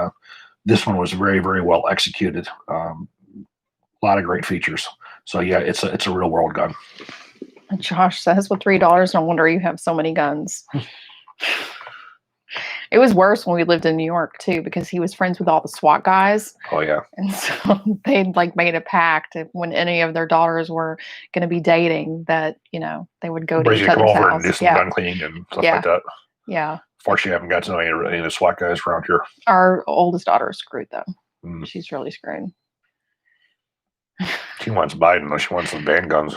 this one was very, very well executed. A lot of great features. So yeah, it's a real world gun. Josh says, with $3, no wonder you have so many guns. It was worse when we lived in New York too, because he was friends with all the SWAT guys. Oh yeah. And so they'd made a pact when any of their daughters were going to be dating that, they would go to each other's over house. And do some gun cleaning and stuff like that. Yeah. Fortunately, I haven't got to know any of the SWAT guys around here. Our oldest daughter is screwed though. She's really screwed. She wants Biden, though. She wants some ban guns.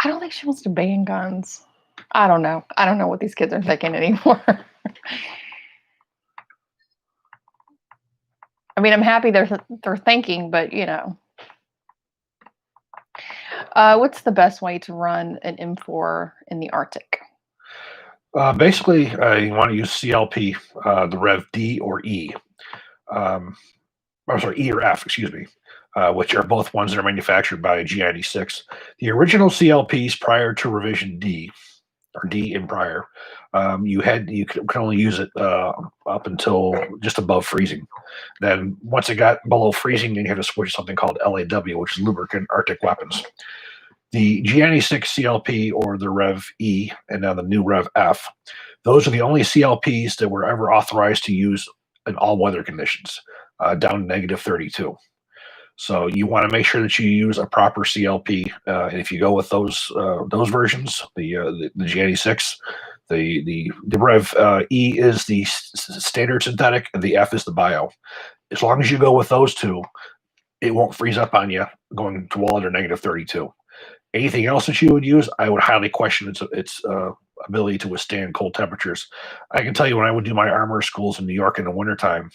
I don't think she wants to ban guns. I don't know. I don't know what these kids are thinking anymore. I mean, I'm happy they're thinking, but what's the best way to run an M4 in the Arctic? Basically, you want to use CLP, the Rev D or E. I'm sorry, E or F, excuse me. Which are both ones that are manufactured by GNE6. The original CLPs prior to revision D, or D and prior, you could only use it up until just above freezing. Then once it got below freezing, then you had to switch to something called LAW, which is lubricant Arctic weapons. The GNE6 CLP, or the Rev E, and now the new Rev F, those are the only CLPs that were ever authorized to use in all weather conditions, down to -32. So you want to make sure that you use a proper CLP, and if you go with those versions, the GNE6, the Rev E is the standard synthetic, and the F is the bio. As long as you go with those two, it won't freeze up on you going to well under -32. Anything else that you would use, I would highly question its ability to withstand cold temperatures. I can tell you when I would do my armor schools in New York in the wintertime,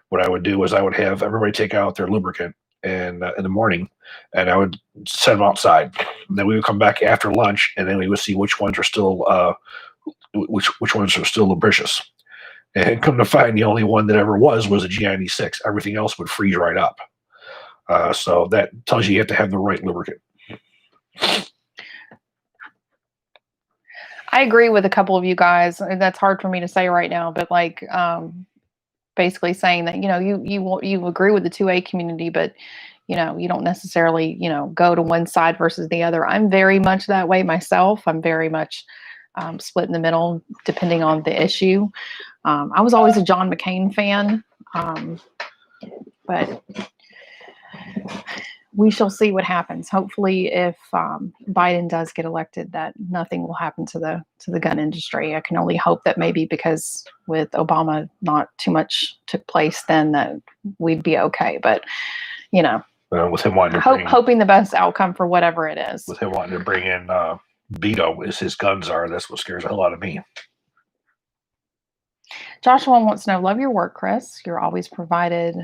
what I would do is I would have everybody take out their lubricant and in the morning, and I would set them outside. And then we would come back after lunch, and then we would see which ones are still which ones are still lubricious. And come to find, the only one that ever was a G96. Everything else would freeze right up. So that tells you have to have the right lubricant. I agree with a couple of you guys. That's hard for me to say right now, but like basically saying that, you know, you agree with the 2A community, but you know, you don't necessarily, you know, go to one side versus the other. I'm very much that way myself. I'm very much split in the middle depending on the issue. I was always a John McCain fan, but we shall see what happens. Hopefully, if Biden does get elected, that nothing will happen to the gun industry. I can only hope that maybe because with Obama, not too much took place then, that we'd be okay. But you know, with him wanting to hoping the best outcome for whatever it is. With him wanting to bring in Beto as his guns are, that's what scares the hell out of me. Joshua wants to know, love your work, Chris. You're always provided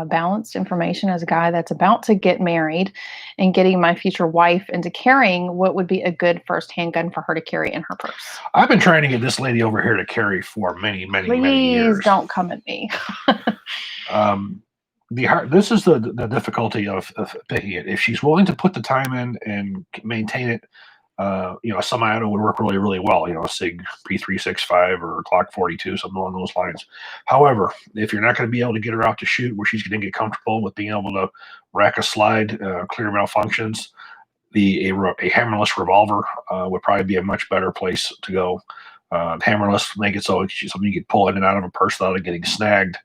balanced information as a guy that's about to get married and getting my future wife into carrying what would be a good first handgun for her to carry in her purse. I've been trying to get this lady over here to carry for many years. Please don't come at me. This is the difficulty of picking it. If she's willing to put the time in and maintain it, you know, a semi-auto would work really well. You know, a Sig P365 or Glock 42, something along those lines. However, if you're not going to be able to get her out to shoot where she's going to get comfortable with being able to rack a slide, clear malfunctions, a hammerless revolver would probably be a much better place to go. Hammerless, make it so it's something you can pull in and out of a purse without it getting snagged.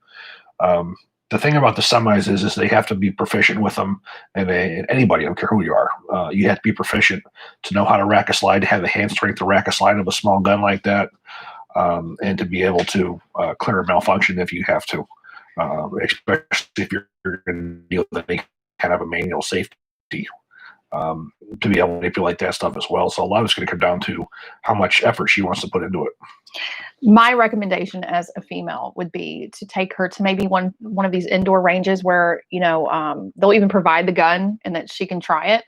The thing about the semis is they have to be proficient with them, and anybody, I don't care who you are, you have to be proficient to know how to rack a slide, to have the hand strength to rack a slide of a small gun like that, and to be able to clear a malfunction if you have to, especially if you're going to deal with any kind of a manual safety, to be able to manipulate that stuff as well. So a lot of it's going to come down to how much effort she wants to put into it. My recommendation as a female would be to take her to maybe one of these indoor ranges where, you know, they'll even provide the gun and that she can try it.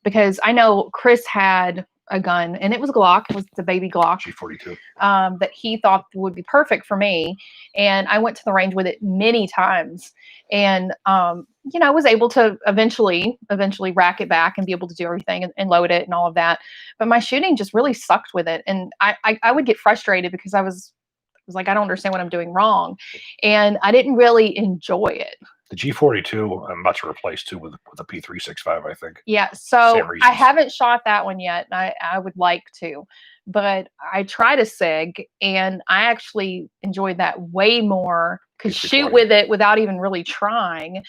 Because I know Chris had a gun, and it was Glock. It was the baby Glock G42 that he thought would be perfect for me. And I went to the range with it many times, and you know, I was able to eventually rack it back and be able to do everything and load it and all of that. But my shooting just really sucked with it, and I would get frustrated because I was like, I don't understand what I'm doing wrong, and I didn't really enjoy it. The G42, I'm about to replace too with a P365, I think. Yeah, so I haven't shot that one yet, and I would like to, but I tried a Sig, and I actually enjoyed that way more. Could shoot with it without even really trying,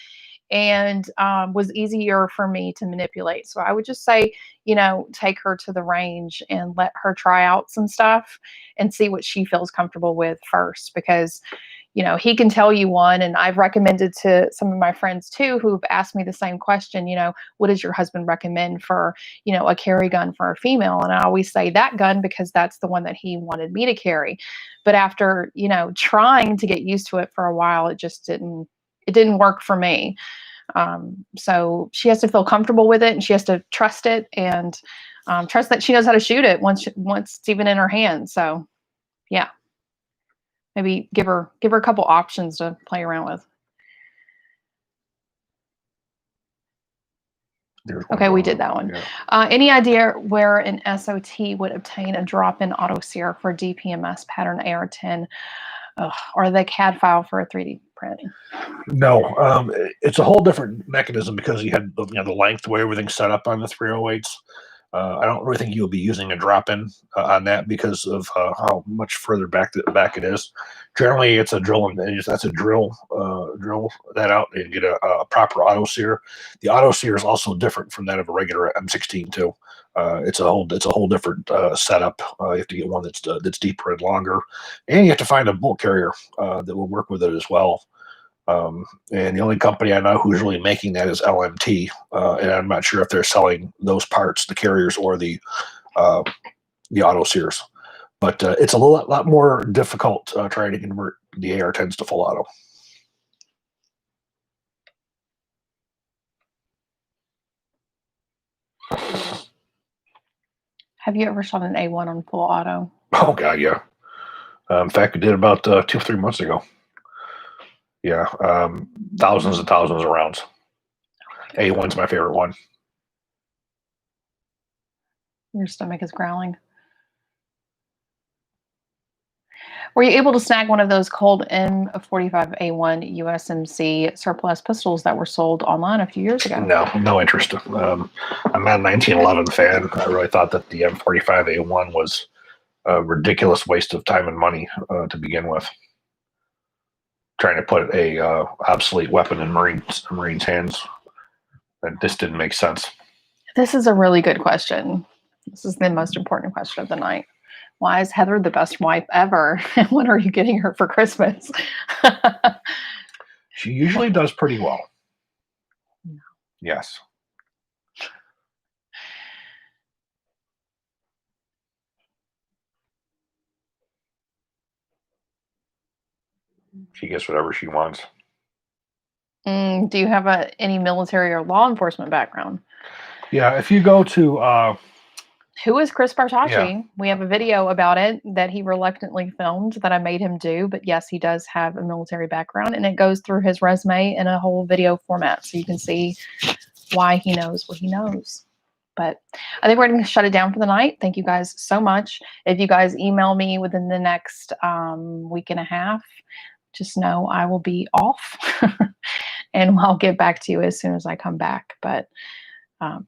and was easier for me to manipulate. So I would just say, you know, take her to the range and let her try out some stuff and see what she feels comfortable with first, because you know, he can tell you one, and I've recommended to some of my friends too who've asked me the same question, you know, what does your husband recommend for, you know, a carry gun for a female? And I always say that gun because that's the one that he wanted me to carry. But after, you know, trying to get used to it for a while, it just didn't work for me. So she has to feel comfortable with it, and she has to trust it, and trust that she knows how to shoot it once it's even in her hand. So yeah. Maybe give her a couple options to play around with. Okay, we did that one. Yeah. Any idea where an SOT would obtain a drop-in auto sear for DPMS pattern AR-10 or the CAD file for a 3D print? No, it's a whole different mechanism because you had the length, the way everything's set up on the 308s. I don't really think you'll be using a drop-in on that because of how much further back it is. Generally, it's a drill, and that's a drill that out and get a proper auto sear. The auto sear is also different from that of a regular M16 too. It's a whole different setup. You have to get one that's deeper and longer, and you have to find a bolt carrier that will work with it as well. And the only company I know who's really making that is LMT, and I'm not sure if they're selling those parts, the carriers or the auto sears. But it's a lot more difficult trying to convert the AR-10s to full auto. Have you ever shot an A1 on full auto? Oh God, yeah. In fact, we did about 2 or 3 months ago. Yeah, thousands and thousands of rounds. A1's my favorite one. Your stomach is growling. Were you able to snag one of those Colt M45A1 USMC surplus pistols that were sold online a few years ago? No interest. I'm not a 1911 fan. I really thought that the M45A1 was a ridiculous waste of time and money to begin with. Trying to put a obsolete weapon in Marines' hands. This didn't make sense. This is a really good question. This is the most important question of the night. Why is Heather the best wife ever? And when are you getting her for Christmas? She usually does pretty well. No. Yes. She gets whatever she wants. Do you have any military or law enforcement background? Yeah, if you go to who is Chris Bartacci? Yeah. We have a video about it that he reluctantly filmed that I made him do. But yes, he does have a military background, and it goes through his resume in a whole video format, so you can see why he knows what he knows. But I think we're going to shut it down for the night. Thank you guys so much. If you guys email me within the next week and a half, just know I will be off, and I'll get back to you as soon as I come back. But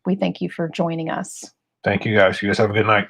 we thank you for joining us. Thank you guys. You guys have a good night.